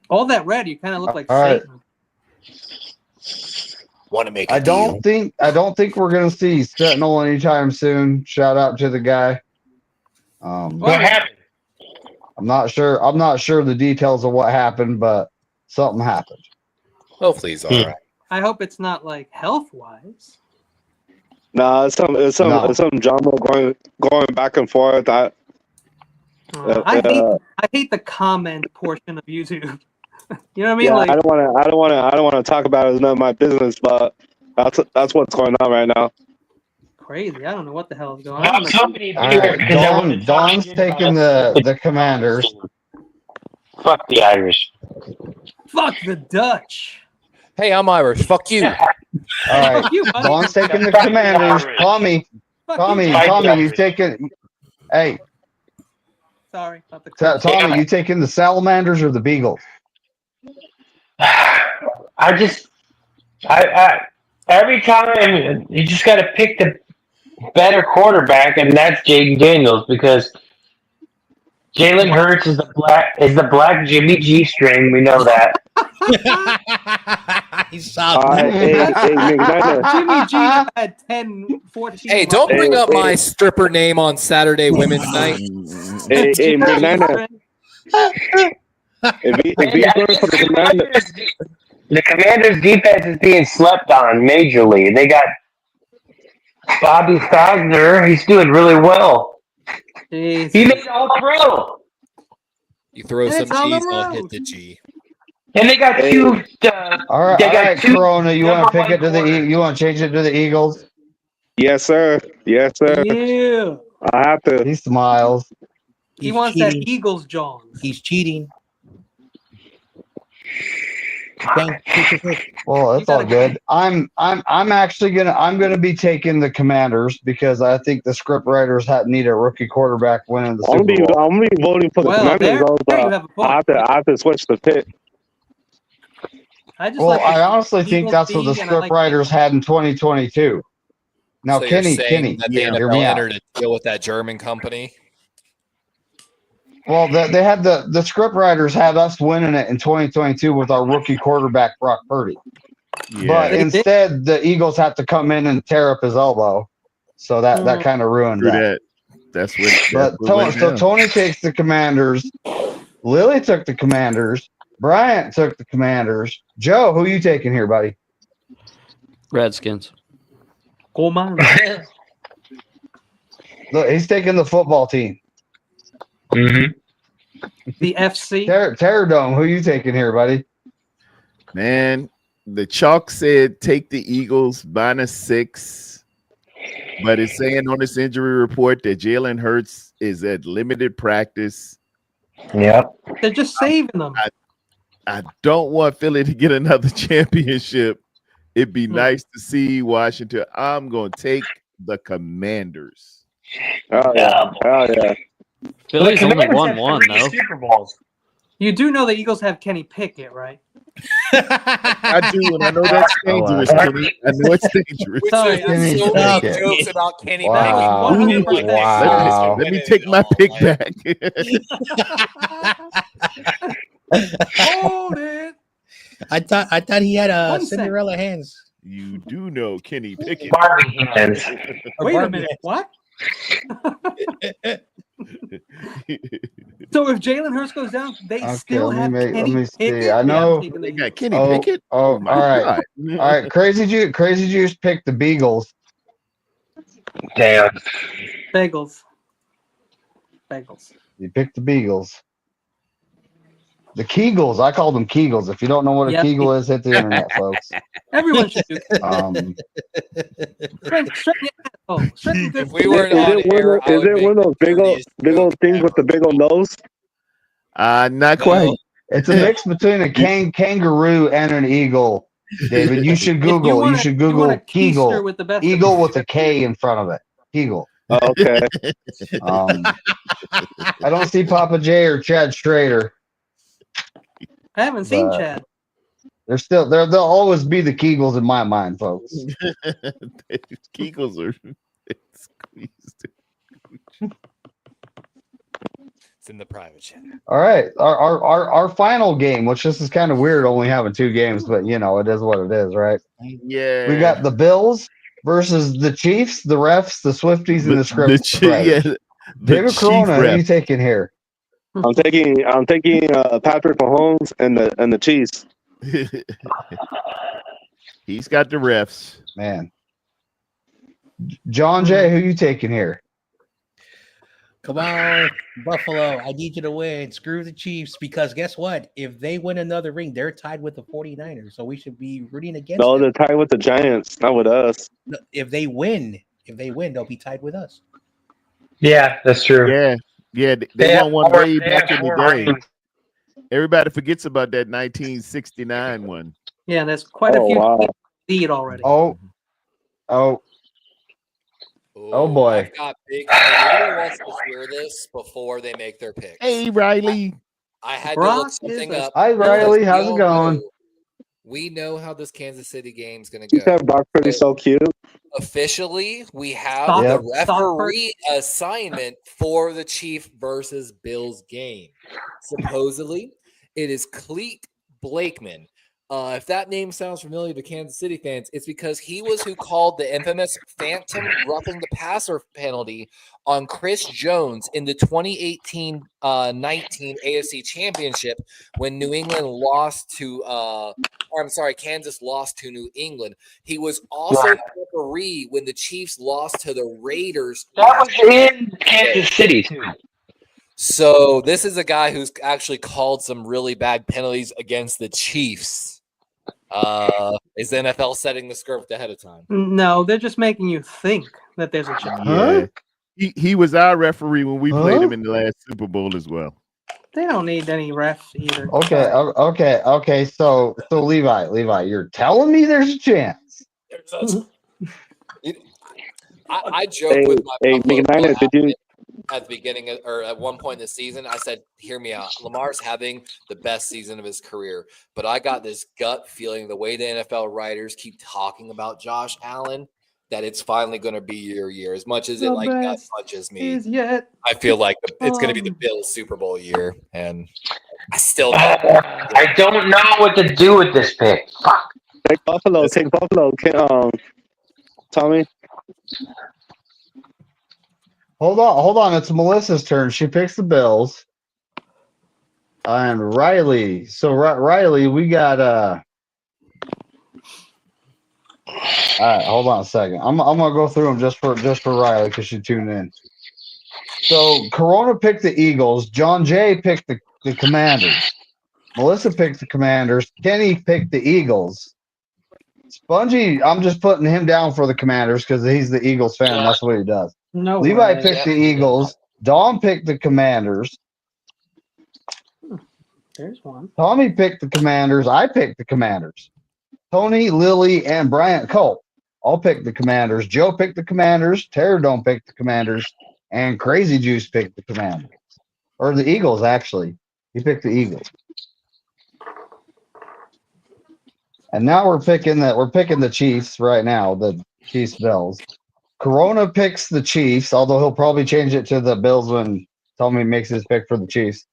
S6: All that red, you kind of look like
S9: All right.
S6: Satan.
S1: Want to make
S9: I don't think we're gonna see Sentinel anytime soon. Shout out to the guy.
S4: What happened?
S9: I'm not sure the details of what happened, but something happened.
S1: Hopefully he's all right.
S6: I hope it's not like health wise.
S2: Nah, it's some drama going back and forth.
S6: I hate the comment portion of YouTube. You know what I mean?
S2: Yeah,
S6: like,
S2: I don't want to talk about it. It's none of my business, but that's what's going on right now.
S6: Crazy. I don't know what the hell is going
S4: I
S6: on.
S4: was hoping he'd be
S9: All
S4: here.
S9: right, Don's taking the Commanders.
S4: Fuck the Irish.
S6: Fuck the Dutch.
S1: Hey, I'm Irish. Fuck you.
S9: All right,
S6: Fuck you, buddy.
S9: Don's taking the Commanders. Tommy, you taking? Hey,
S6: Sorry. Not the
S9: Tommy, you taking the Salamanders or the Beagles?
S4: I every time you just got to pick the better quarterback, and that's Jaden Daniels, because Jalen Hurts is the black Jimmy G string. We know that.
S5: He's solid.
S6: Jimmy G had 10, 14.
S1: Hey, don't bring up my stripper name on Saturday women's night.
S2: Hey, McNider.
S4: The Commanders' defense is being slept on majorly. They got Bobby Wagner. He's doing really well.
S6: Jeez.
S4: He made All-Pro.
S1: You throw some
S6: It's on the
S1: cheese, I'll
S6: road.
S1: hit the G.
S4: And they got two.
S9: All right,
S4: they got two
S9: Corona. You want to
S4: number
S9: pick it to
S4: one
S9: the? You want to change it to the Eagles?
S2: Yes, sir. Yes, sir.
S6: Yeah.
S2: I have to.
S9: He smiles.
S6: He wants that Eagles John.
S5: He's cheating.
S9: Well, that's all good. I'm actually gonna be taking the Commanders because I think the script writers need a rookie quarterback winning the Super Bowl.
S2: I'm gonna be voting for the Commanders, though,
S6: there you
S2: but
S6: have a point.
S2: I have to switch the pick.
S6: I just
S9: Well,
S6: like
S9: I honestly think
S6: Eagles
S9: that's what the
S6: D, and I
S9: script
S6: like
S9: writers had in 2022. Now,
S1: So you're
S9: Kenny,
S1: saying that the
S9: hear
S1: NFL
S9: me out.
S1: entered a deal with that German company?
S9: Well, they had the script writers had us winning it in 2022 with our rookie quarterback Brock Purdy.
S7: Yeah.
S9: But instead, the Eagles have to come in and tear up his elbow, so that kind of ruined that.
S7: That's what.
S9: But Tony takes the Commanders. Lily took the Commanders. Bryant took the Commanders. Joe, who you taking here, buddy?
S8: Redskins.
S6: Come on.
S9: Look, he's taking the football team.
S4: Mm-hmm.
S6: The FC.
S9: Terradome, who you taking here, buddy?
S7: Man, the chalk said take the Eagles -6, but it's saying on this injury report that Jalen Hurts is at limited practice.
S4: Yep.
S6: They're just saving them.
S7: I don't want Philly to get another championship. It'd be nice to see Washington. I'm going to take the Commanders.
S2: Oh, yeah. Oh, yeah.
S8: Philly's only won one, though.
S4: Super Bowls.
S6: You do know the Eagles have Kenny Pickett, right?
S7: I do, and I know that's dangerous, Kenny. I know it's dangerous.
S6: Sorry,
S1: There's so
S9: Kenny
S1: many
S9: Pickett.
S1: jokes about Kenny
S9: Wow.
S1: Pickett.
S6: 100%
S9: Wow.
S7: Let me take my pick back.
S6: Hold it.
S5: I thought he had
S6: 1 second.
S5: Cinderella hands.
S7: You do know Kenny Pickett.
S4: Barbie hands.
S5: Or
S6: Wait a
S5: Barbie
S6: minute.
S5: hands.
S6: What? So if Jalen Hurts goes down, they still have Kenny
S9: let me see.
S6: Pickett.
S9: I know.
S7: They got Kenny
S9: Oh,
S7: Pickett.
S9: oh,
S7: my
S9: all right.
S7: God.
S9: All right. Crazy Juice picked the Beagles.
S4: Damn.
S6: Bagels.
S9: You picked the Beagles. The Kegels. I call them Kegels. If you don't know what a
S6: Yep.
S9: Kegel is, hit the internet, folks.
S6: Everyone should do.
S1: If we weren't on air, I
S2: Is
S1: would
S2: it
S1: make
S2: one of those big old
S1: jokes
S2: things with the big old nose?
S7: Not quite.
S9: It's a mix between a kangaroo and an eagle. David, you should Google. You should Google Kegel.
S6: With the best
S9: Eagle with a K in front of it. Kegel.
S2: Oh, okay.
S9: I don't see Papa J or Chad Schrader.
S6: I haven't seen Chad.
S9: They'll always be the Kegels in my mind, folks.
S7: Kegels are squeezed.
S1: It's in the private channel.
S9: All right, our final game, which this is kind of weird, only having 2 games, but you know it is what it is, right?
S7: Yeah.
S9: We got the Bills versus the Chiefs, the refs, the Swifties, and the script. David Corona, who are you taking here?
S2: I'm taking Patrick Mahomes and the Chiefs.
S7: He's got the refs.
S9: Man. John Jay, who you taking here?
S5: Come on, Buffalo. I need you to win. Screw the Chiefs, because guess what? If they win another ring, they're tied with the 49ers. So we should be rooting against them.
S2: They're tied with the Giants, not with us.
S5: No, if they win, they'll be tied with us.
S4: Yeah, that's true.
S7: Yeah. They won one way back in the day. Everybody forgets about that 1969 one.
S6: Yeah, there's quite a few lead already.
S9: Oh boy.
S1: I've got big. Everybody wants to hear this before they make their picks.
S7: Hey, Riley.
S1: I had to look something up.
S9: Hi, Riley. How's it going?
S1: We know how this Kansas City game is going to go.
S2: That Brock Purdy so cute.
S1: Officially, we have the referee assignment for the Chief versus Bills game. Supposedly, it is Cleet Blakeman. If that name sounds familiar to Kansas City fans, it's because he was who called the infamous phantom roughing the passer penalty on Chris Jones in the 2018-19 AFC Championship when Kansas lost to New England. He was also referee when the Chiefs lost to the Raiders.
S4: That was in Kansas City, too.
S1: So this is a guy who's actually called some really bad penalties against the Chiefs. Is the NFL setting the script ahead of time?
S6: No, they're just making you think that there's a chance.
S7: Yeah. He was our referee when we played him in the last Super Bowl as well.
S6: They don't need any refs either.
S9: Okay. So Levi, you're telling me there's a chance?
S1: I joke with my
S2: McNight, did you?
S1: At the beginning or at one point this season, I said, hear me out. Lamar's having the best season of his career, but I got this gut feeling the way the NFL writers keep talking about Josh Allen that it's finally going to be your year. As much as it gut punches me, I feel like it's going to be the Bills Super Bowl year, and I still
S4: I don't know what to do with this pick. Fuck.
S2: Take Buffalo. Tommy.
S9: Hold on. It's Melissa's turn. She picks the Bills. And Riley. So Riley, we got all right, hold on a second. I'm gonna go through them just for Riley because she tuned in. So Corona picked the Eagles. John Jay picked the Commanders. Melissa picked the Commanders. Kenny picked the Eagles. Spongy, I'm just putting him down for the Commanders because he's the Eagles fan. That's what he does.
S6: No
S9: Levi
S6: way.
S9: picked the Eagles. Dawn picked the Commanders.
S6: There's one.
S9: Tommy picked the Commanders. I picked the Commanders. Tony, Lily, and Bryant Cole all picked the Commanders. Joe picked the Commanders. Terradome picked the Commanders. And Crazy Juice picked the Commanders. Or the Eagles, actually. He picked the Eagles. And now we're picking the Chiefs right now, the Chiefs Bills. Corona picks the Chiefs, although he'll probably change it to the Bills when Tommy makes his pick for the Chiefs.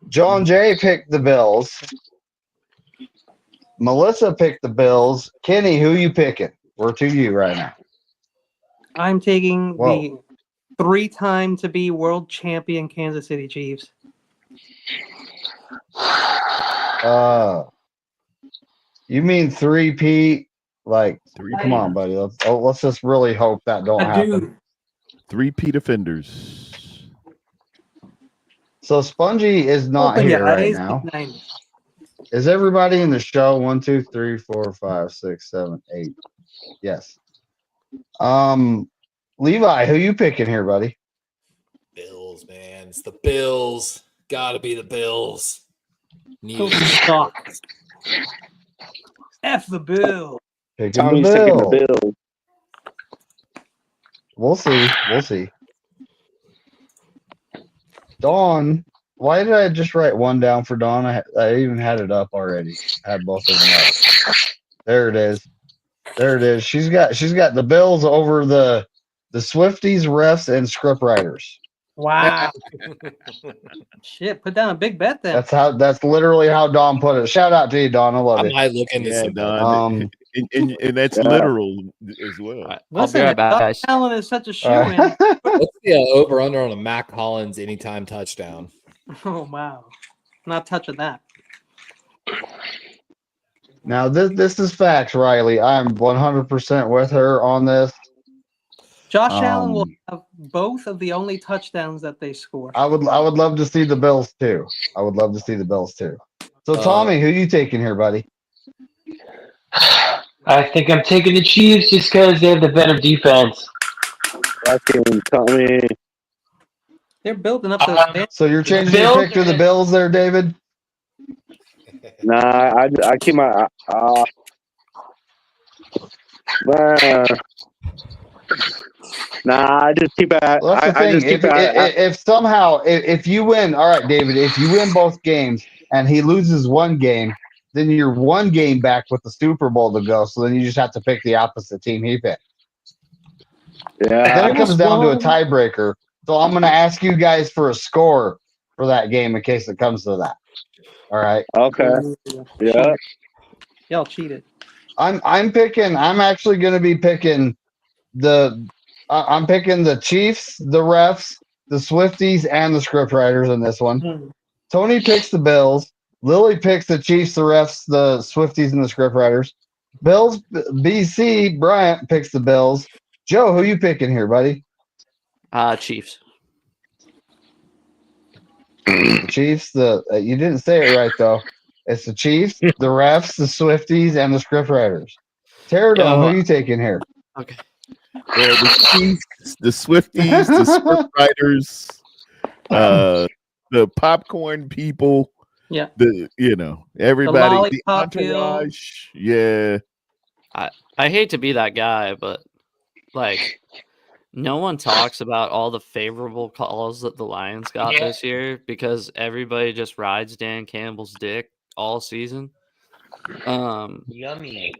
S9: John Jay picked the Bills. Melissa picked the Bills. Kenny, who you picking? We're to you right now.
S6: I'm taking the 3-time to be world champion Kansas City Chiefs.
S9: You mean 3-peat? Like, come on, buddy. Let's just really hope that don't happen.
S7: 3-peat offenders.
S9: So Spongy is not here right now. Is everybody in the show? 1, 2, 3, 4, 5, 6, 7, 8. Yes. Levi, who you picking here, buddy?
S1: Bills, man. It's the Bills. Gotta be the Bills.
S6: F the Bill.
S2: Tommy's taking the Bill.
S9: We'll see. Dawn, why did I just write one down for Dawn? I even had it up already. I had both of them up. There it is. She's got the Bills over the Swifties, refs, and script writers.
S6: Wow. Shit, put down a big bet then.
S9: That's literally how Dawn put it. Shout out to you, Dawn. I love it.
S1: I look into some
S7: Dawn. And that's literal as well.
S6: Listen, Josh Allen is such a shoe-in.
S1: What's the over-under on a Mac Hollins anytime touchdown?
S6: Oh, wow. Not touching that.
S9: Now, this is facts, Riley. I'm 100% with her on this.
S6: Josh Allen will have both of the only touchdowns that they score.
S9: I would love to see the Bills too. So Tommy, who you taking here, buddy?
S4: I think I'm taking the Chiefs just because they have the better defense.
S2: Tommy.
S6: They're building up the.
S9: So you're changing your pick to the Bills there, David?
S2: Nah, I keep my. Nah, I just keep it. I just keep it.
S9: If somehow, if you win, all right, David. If you win both games and he loses one game, then you're one game back with the Super Bowl to go. So then you just have to pick the opposite team he picked.
S2: Yeah.
S9: Then it comes down to a tiebreaker. So I'm going to ask you guys for a score for that game in case it comes to that. All right.
S2: Okay. Yeah.
S6: Y'all cheated.
S9: I'm actually going to be picking I'm picking the Chiefs, the refs, the Swifties, and the script writers in this one. Tony picks the Bills. Lily picks the Chiefs, the refs, the Swifties, and the script writers. Bills, BC, Bryant picks the Bills. Joe, who you picking here, buddy?
S8: Chiefs.
S9: The Chiefs, you didn't say it right, though. It's the Chiefs, the refs, the Swifties, and the script writers. Pterodon, who you taking here?
S8: Okay.
S7: The Chiefs, the Swifties, the script writers, the popcorn people.
S6: Yeah.
S7: Everybody, the
S6: entourage.
S7: Yeah.
S8: I hate to be that guy, but like no one talks about all the favorable calls that the Lions got this year because everybody just rides Dan Campbell's dick all season.
S4: Yummy.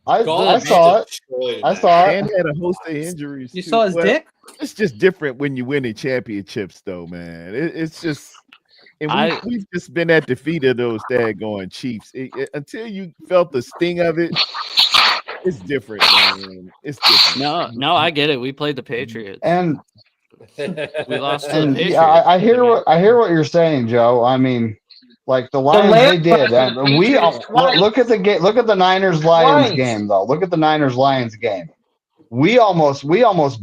S9: I saw it.
S7: And had a host of injuries.
S6: You saw his dick?
S7: It's just different when you win in championships, though, man. It's just, and we've just been at the feet of those daggone Chiefs. Until you felt the sting of it, it's different, man. It's different.
S8: No, I get it. We played the Patriots,
S9: and
S8: we lost to the Patriots.
S9: Yeah, I hear what you're saying, Joe. I mean, like the Lions, they did. And we look at the game. Look at the Niners Lions game, though. Look at the Niners Lions game. We almost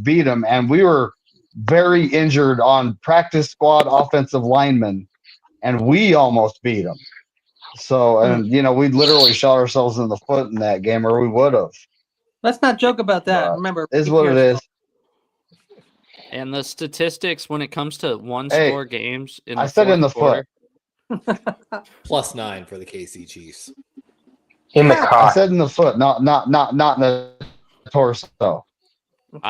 S9: beat them, and we were very injured on practice squad offensive linemen, and we almost beat them. So, and we literally shot ourselves in the foot in that game, or we would have.
S6: Let's not joke about that. Remember,
S9: is what it is.
S8: And the statistics when it comes to one-score games,
S9: I said in the foot.
S1: +9 for the KC Chiefs.
S4: In the car.
S9: I said in the foot, not in the torso.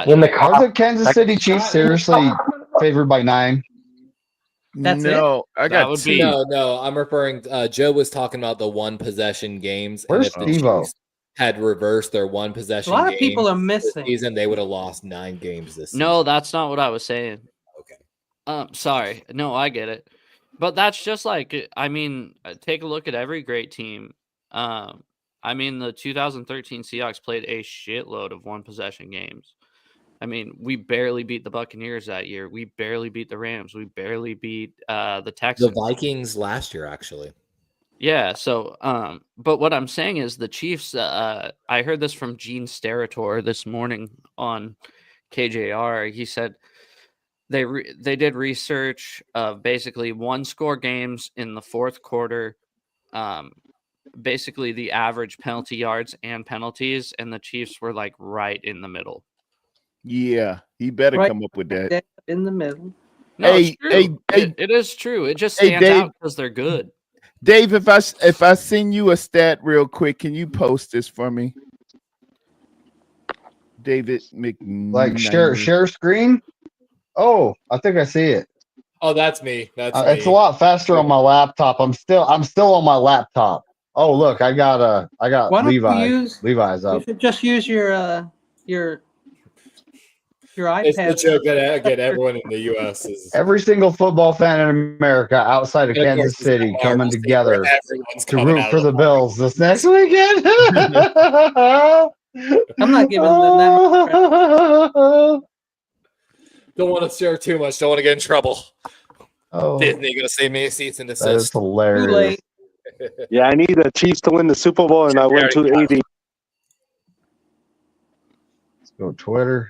S4: In the car.
S9: Are the Kansas City Chiefs seriously favored by 9?
S6: That's
S7: no, I got
S8: would
S7: two.
S8: be-
S1: No, I'm referring. Joe was talking about the one possession games.
S9: Where's
S1: and if the
S9: Steve-O?
S1: Chiefs had reversed their one
S6: A
S1: possession
S6: lot of people are
S1: this
S6: missing.
S1: season, they would have lost 9 games this season.
S8: No, that's not what I was saying.
S1: Okay.
S8: Sorry. No, I get it. But that's just like, I mean, take a look at every great team. I mean, the 2013 Seahawks played a shitload of one possession games. I mean, we barely beat the Buccaneers that year. We barely beat the Rams. We barely beat the Texans.
S1: The Vikings last year, actually.
S8: Yeah. So, but what I'm saying is the Chiefs. I heard this from Gene Steratore this morning on KJR. He said they did research of basically 1-score games in the fourth quarter. Basically the average penalty yards and penalties, and the Chiefs were like right in the middle.
S7: Yeah, he better
S6: Right
S7: come up with that.
S6: in the middle.
S8: No,
S7: Hey,
S8: it's true. It is true. It just
S7: hey,
S8: stands
S7: Dave.
S8: out because they're good.
S7: Dave, if I send you a stat real quick, can you post this for me? David McKnight.
S9: Like share screen. Oh, I think I see it.
S1: Oh, that's me. That's me.
S9: It's a lot faster on my laptop. I'm still on my laptop. Oh, look, I got
S6: Why don't you
S9: Levi's
S6: You
S9: up.
S6: should just use your iPad.
S1: It's the joke that again, everyone in the U.S. is
S9: Every single football fan in America outside of
S1: And of
S9: Kansas
S1: course, it's
S9: City
S1: the
S9: coming
S1: Marvel State
S9: together
S1: where everyone's
S9: to
S1: coming
S9: root
S1: out
S9: for
S1: of
S9: the Bills this next weekend.
S6: I'm not giving them that much
S1: Don't want to share too much. Don't want to get in trouble.
S9: Oh,
S1: Disney gonna save me a cease and
S9: that is
S1: desist.
S6: Too
S9: hilarious.
S6: late.
S2: Yeah, I need the Chiefs to win the Super Bowl, and I went to AD.
S9: Let's go Twitter.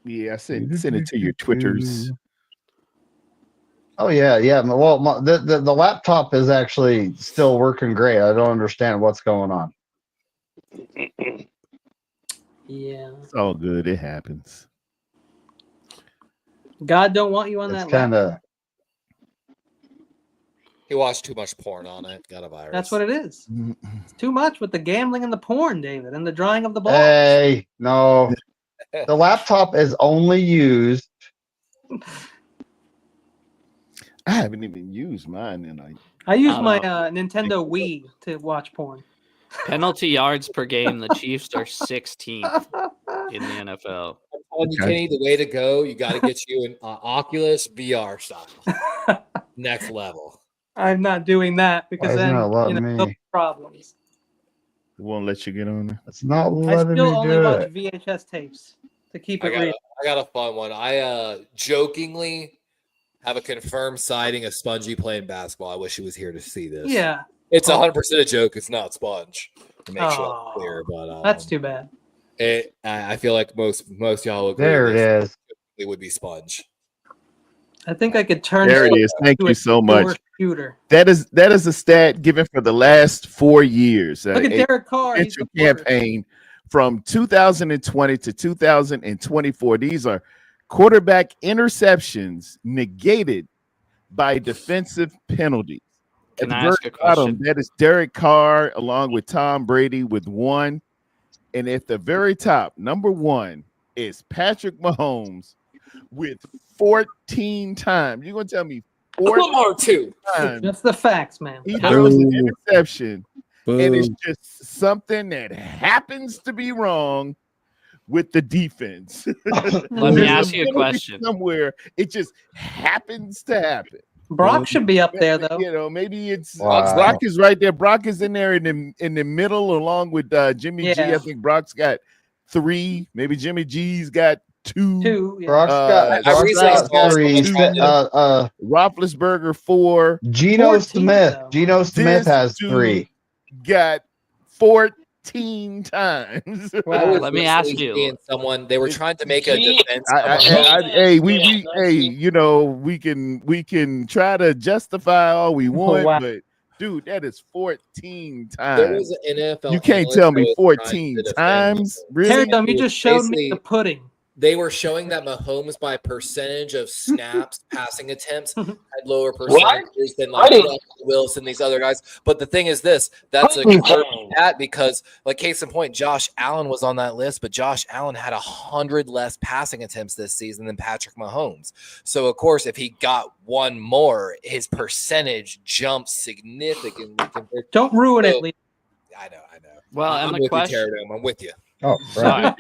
S7: Yeah, send it to your Twitters.
S9: Oh yeah. Well, the laptop is actually still working great. I don't understand what's going on.
S6: Yeah.
S7: It's all good. It happens.
S6: God don't want you on
S9: It's
S6: that
S9: kind
S6: laptop.
S9: of.
S1: He watched too much porn on it. Got a virus.
S6: That's what it is. It's too much with the gambling and the porn, David, and the drawing of the ball.
S9: Hey, no. The laptop is only used.
S7: I haven't even used mine, and
S6: I use
S8: I
S6: my
S8: don't
S6: Nintendo Wii to watch porn.
S8: Penalty yards per game, the Chiefs are 16th in the NFL.
S1: You Kenny, the way to go. You got to get you an Oculus VR style. Next level.
S6: I'm not doing that because
S9: Why isn't
S6: then
S9: it letting
S6: there'll
S9: me?
S6: be problems.
S7: it won't let you get on there.
S9: It's not
S6: I
S9: letting
S6: still
S9: me
S6: only
S9: do
S6: watch
S9: it.
S6: VHS tapes to keep
S1: I
S6: it real.
S1: got a fun one. I jokingly have a confirmed sighting of Spongy playing basketball. I wish he was here to see this.
S6: Yeah.
S1: It's 100% a joke. It's not Sponge. To make sure
S6: Oh,
S1: it's clear, but
S6: that's too bad.
S1: I feel like most y'all will agree.
S9: There it is.
S1: It would be Sponge.
S6: I think I could turn
S7: There it is. Thank
S6: to
S7: you
S6: a
S7: so much.
S6: pure shooter.
S7: That is a stat given for the last 4 years.
S6: Look at Derek Carr. He's
S7: Potential
S6: the worst.
S7: campaign from 2020 to 2024. These are quarterback interceptions negated by defensive penalties.
S8: Can
S7: At
S8: I
S7: the
S8: ask a
S7: very bottom,
S8: question?
S7: that is Derek Carr along with Tom Brady with 1. And at the very top, number 1 is Patrick Mahomes with 14 times. You're going to tell me 14
S1: Lamar too.
S7: times
S6: Just the facts, man.
S7: he throws an interception,
S2: Boom.
S7: and it's just something that happens to be wrong with the defense.
S8: Let me
S7: There's
S8: ask you a
S7: penalty
S8: question.
S7: somewhere. It just happens to happen.
S6: Brock should be up there though.
S7: You know, maybe it's
S9: Wow.
S7: Brock is right there. Brock is in there in the middle, along with Jimmy G.
S6: Yeah.
S7: I think Brock's got 3. Maybe Jimmy G's got 2.
S6: 2. Yeah.
S9: Brock's got
S1: saw
S9: 3.
S7: Roethlisberger 4.
S9: Geno
S6: 14,
S9: Smith.
S6: though.
S9: Geno Smith
S7: This
S9: has
S7: dude
S9: 3.
S7: Got 14 times.
S1: I was
S8: Let me ask
S1: recently
S8: you.
S1: seeing someone they were trying to make a defense.
S7: Hey, you know, we can try to justify all we want,
S6: wow.
S7: but dude, that is 14
S1: There was
S7: times.
S1: an NFL.
S7: You can't
S1: analyst
S7: tell
S1: that
S7: me
S1: was
S7: 14
S1: trying to defend
S7: times,
S6: Terry
S7: really?
S6: Dome, you just showed me
S1: Basically-
S6: the pudding.
S1: they were showing that Mahomes by percentage of snaps, passing attempts, had lower percentages than like Wilson, these other guys. But the thing is this, that's a that because like case in point, Josh Allen was on that list, but Josh Allen had 100 less passing attempts this season than Patrick Mahomes. So of course, if he got one more, his percentage jumps significantly.
S6: Don't ruin it, Lee.
S1: I know.
S8: Well,
S1: I'm
S8: and
S1: with you, Pterodome. I'm with you.
S9: Oh,
S8: sorry.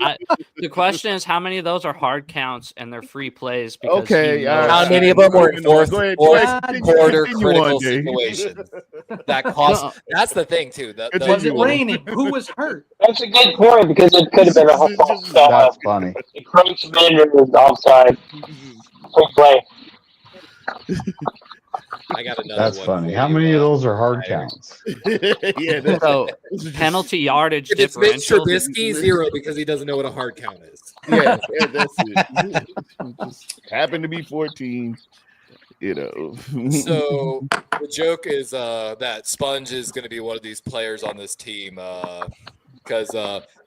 S8: The question is, how many of those are hard counts and they're free plays? Because
S7: Okay,
S1: how many of them were in fourth quarter critical
S7: situation?
S1: situations? That cost. That's the thing too.
S6: Was it raining? Who was hurt?
S4: That's a good point because it could have been a whole
S9: That's funny.
S4: The Craig's Bender was offside. Quick play.
S1: I got another
S9: That's
S1: one.
S9: funny. How many of those are hard counts?
S7: Yeah,
S8: so penalty yardage
S1: if it's Mitch
S8: differential.
S1: Trubisky, 0 because he doesn't know what a hard count is.
S7: Yeah, that's it. Just happened to be 14. You know.
S1: So the joke is that Sponge is going to be one of these players on this team because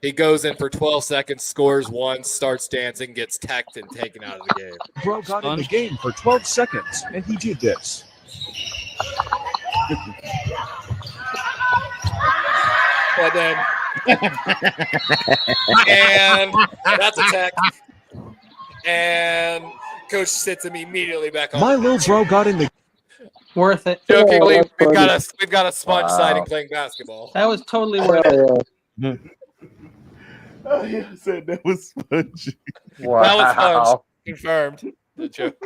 S1: he goes in for 12 seconds, scores once, starts dancing, gets teched, and taken out of the game.
S10: Bro got in the game for 12 seconds, and he did this.
S1: And then, and that's a tech. And coach sits him immediately back on.
S10: My little bro got in the
S6: Worth it.
S1: Jokingly, we've got a Sponge sighting playing basketball.
S6: That was totally worth it.
S7: Oh, yeah, I said that was Sponge.
S9: Wow.
S1: That was Sponge. Confirmed. The joke.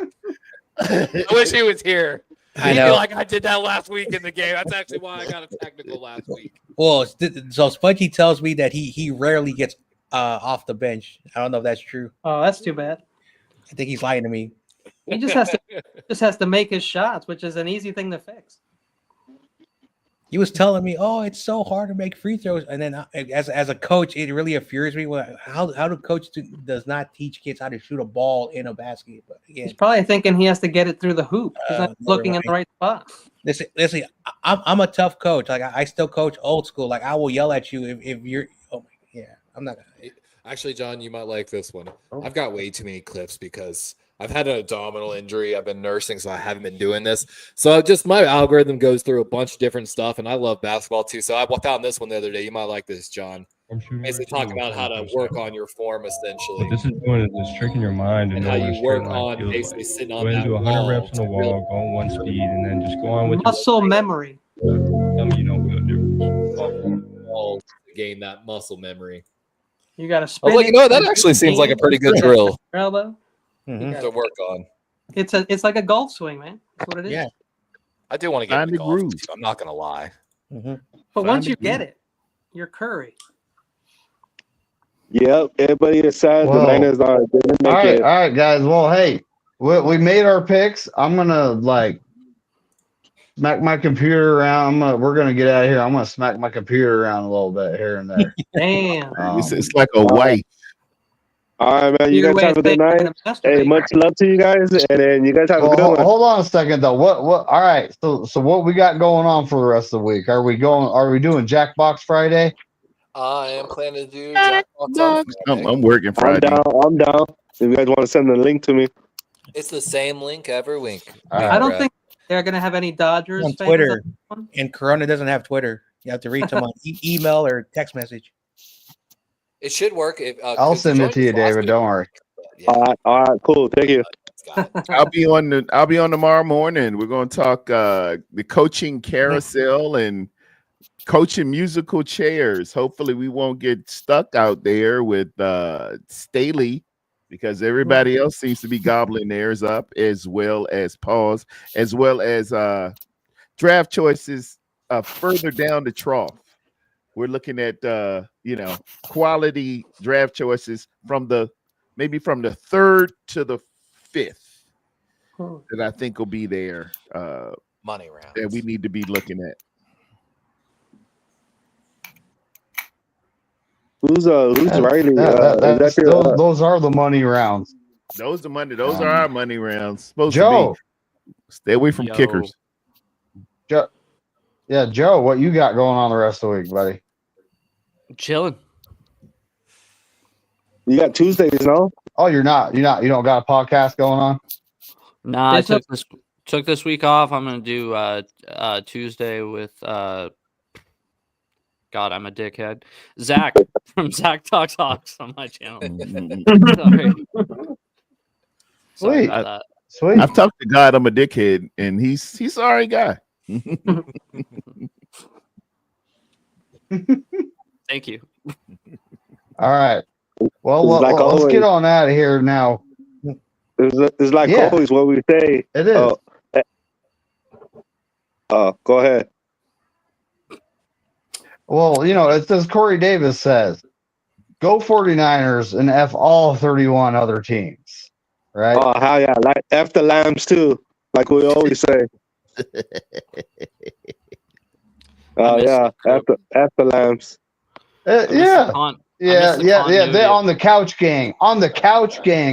S1: I wish he was here.
S5: I
S1: He'd
S5: know.
S1: be like, I did that last week in the game. That's actually why I got a technical last week.
S5: Well, so Spongy tells me that he rarely gets off the bench. I don't know if that's true.
S6: Oh, that's too bad.
S5: I think he's lying to me.
S6: He just has to make his shots, which is an easy thing to fix.
S5: He was telling me, "Oh, it's so hard to make free throws," and then as a coach, it really infuriates me. How do coach does not teach kids how to shoot a ball in a basket? But again,
S6: He's probably thinking he has to get it through the hoop. He's not looking in the right spot.
S5: Listen, I'm a tough coach. Like I still coach old school. Like I will yell at you if you're. Oh my, yeah, I'm not gonna.
S1: Actually, John, you might like this one. I've got way too many clips because I've had an abdominal injury. I've been nursing, so I haven't been doing this. So just my algorithm goes through a bunch of different stuff, and I love basketball too. So I found this one the other day. You might like this, John. Basically talk about how to work on your form, essentially.
S11: What this is doing is it's tricking your mind
S1: and how you work on basically sitting on that wall.
S11: Go ahead and do 100 reps on the wall, go on one speed, and then just go on with
S6: muscle memory.
S11: Tell me you know what difference.
S1: All to gain that muscle memory.
S6: You got to
S1: I
S6: spin.
S1: was like, you know, that actually seems like a pretty good drill
S6: elbow
S1: to work on.
S6: It's like a golf swing, man. That's what it is.
S5: Yeah.
S1: I do want to get into golf. I'm not gonna lie.
S6: But once you get it, you're Curry.
S2: Yep, everybody decides the Niners are.
S9: All right, guys. Well, hey, we made our picks. I'm gonna smack my computer around. We're gonna get out of here. I'm gonna smack my computer around a little bit here and there.
S6: Damn.
S7: It's like a wife.
S2: All right, man. You guys have a good night. Hey, much love to you guys, and then you guys have a good one.
S9: Hold on a second, though. What? All right. So what we got going on for the rest of the week? Are we doing Jackbox Friday?
S1: I am planning to do Jackbox.
S7: I'm working Friday.
S2: I'm down. If you guys want to send the link to me,
S1: it's the same link every week.
S6: I don't think they're gonna have any Dodgers
S5: on
S6: fans
S5: Twitter,
S6: on
S5: and Corona doesn't have Twitter. You have to reach them on email or text message.
S1: It should work. If
S9: I'll send it to you, David. Don't worry.
S2: Yeah. All right, cool. Thank you.
S7: I'll be on tomorrow morning. We're going to talk the coaching carousel and coaching musical chairs. Hopefully, we won't get stuck out there with Staley because everybody else seems to be gobbling theirs up, as well as pause, as well as draft choices further down the trough. We're looking at quality draft choices from the 3rd to the 5th that I think will be there.
S1: Money round
S7: that we need to be looking at.
S2: Who's Riley?
S9: Those are the money rounds.
S7: Those are money. Those are our money rounds. Supposed
S9: Joe,
S7: to be. Stay away from kickers.
S9: Joe, what you got going on the rest of the week, buddy?
S8: Chilling.
S2: You got Tuesdays, no?
S9: Oh, you don't got a podcast going on?
S8: Nah, I took this week off. I'm gonna do Tuesday with God, I'm a dickhead. Zach from Zach Talks Hawks on my channel. Sorry. Sorry about that.
S9: Sweet.
S7: I've talked to God, I'm a dickhead, and he's an alright guy.
S8: Thank you.
S9: All right. Well, let's get on out of here now.
S2: It's like always what we say.
S9: It is.
S2: Go ahead.
S9: Well, it's as Corey Davis says, go 49ers and F all 31 other teams. Right?
S2: Oh, hell yeah. Like F the Lambs too, like we always say. Yeah. F the Lambs.
S9: Yeah. They're on the couch gang. On the couch gang.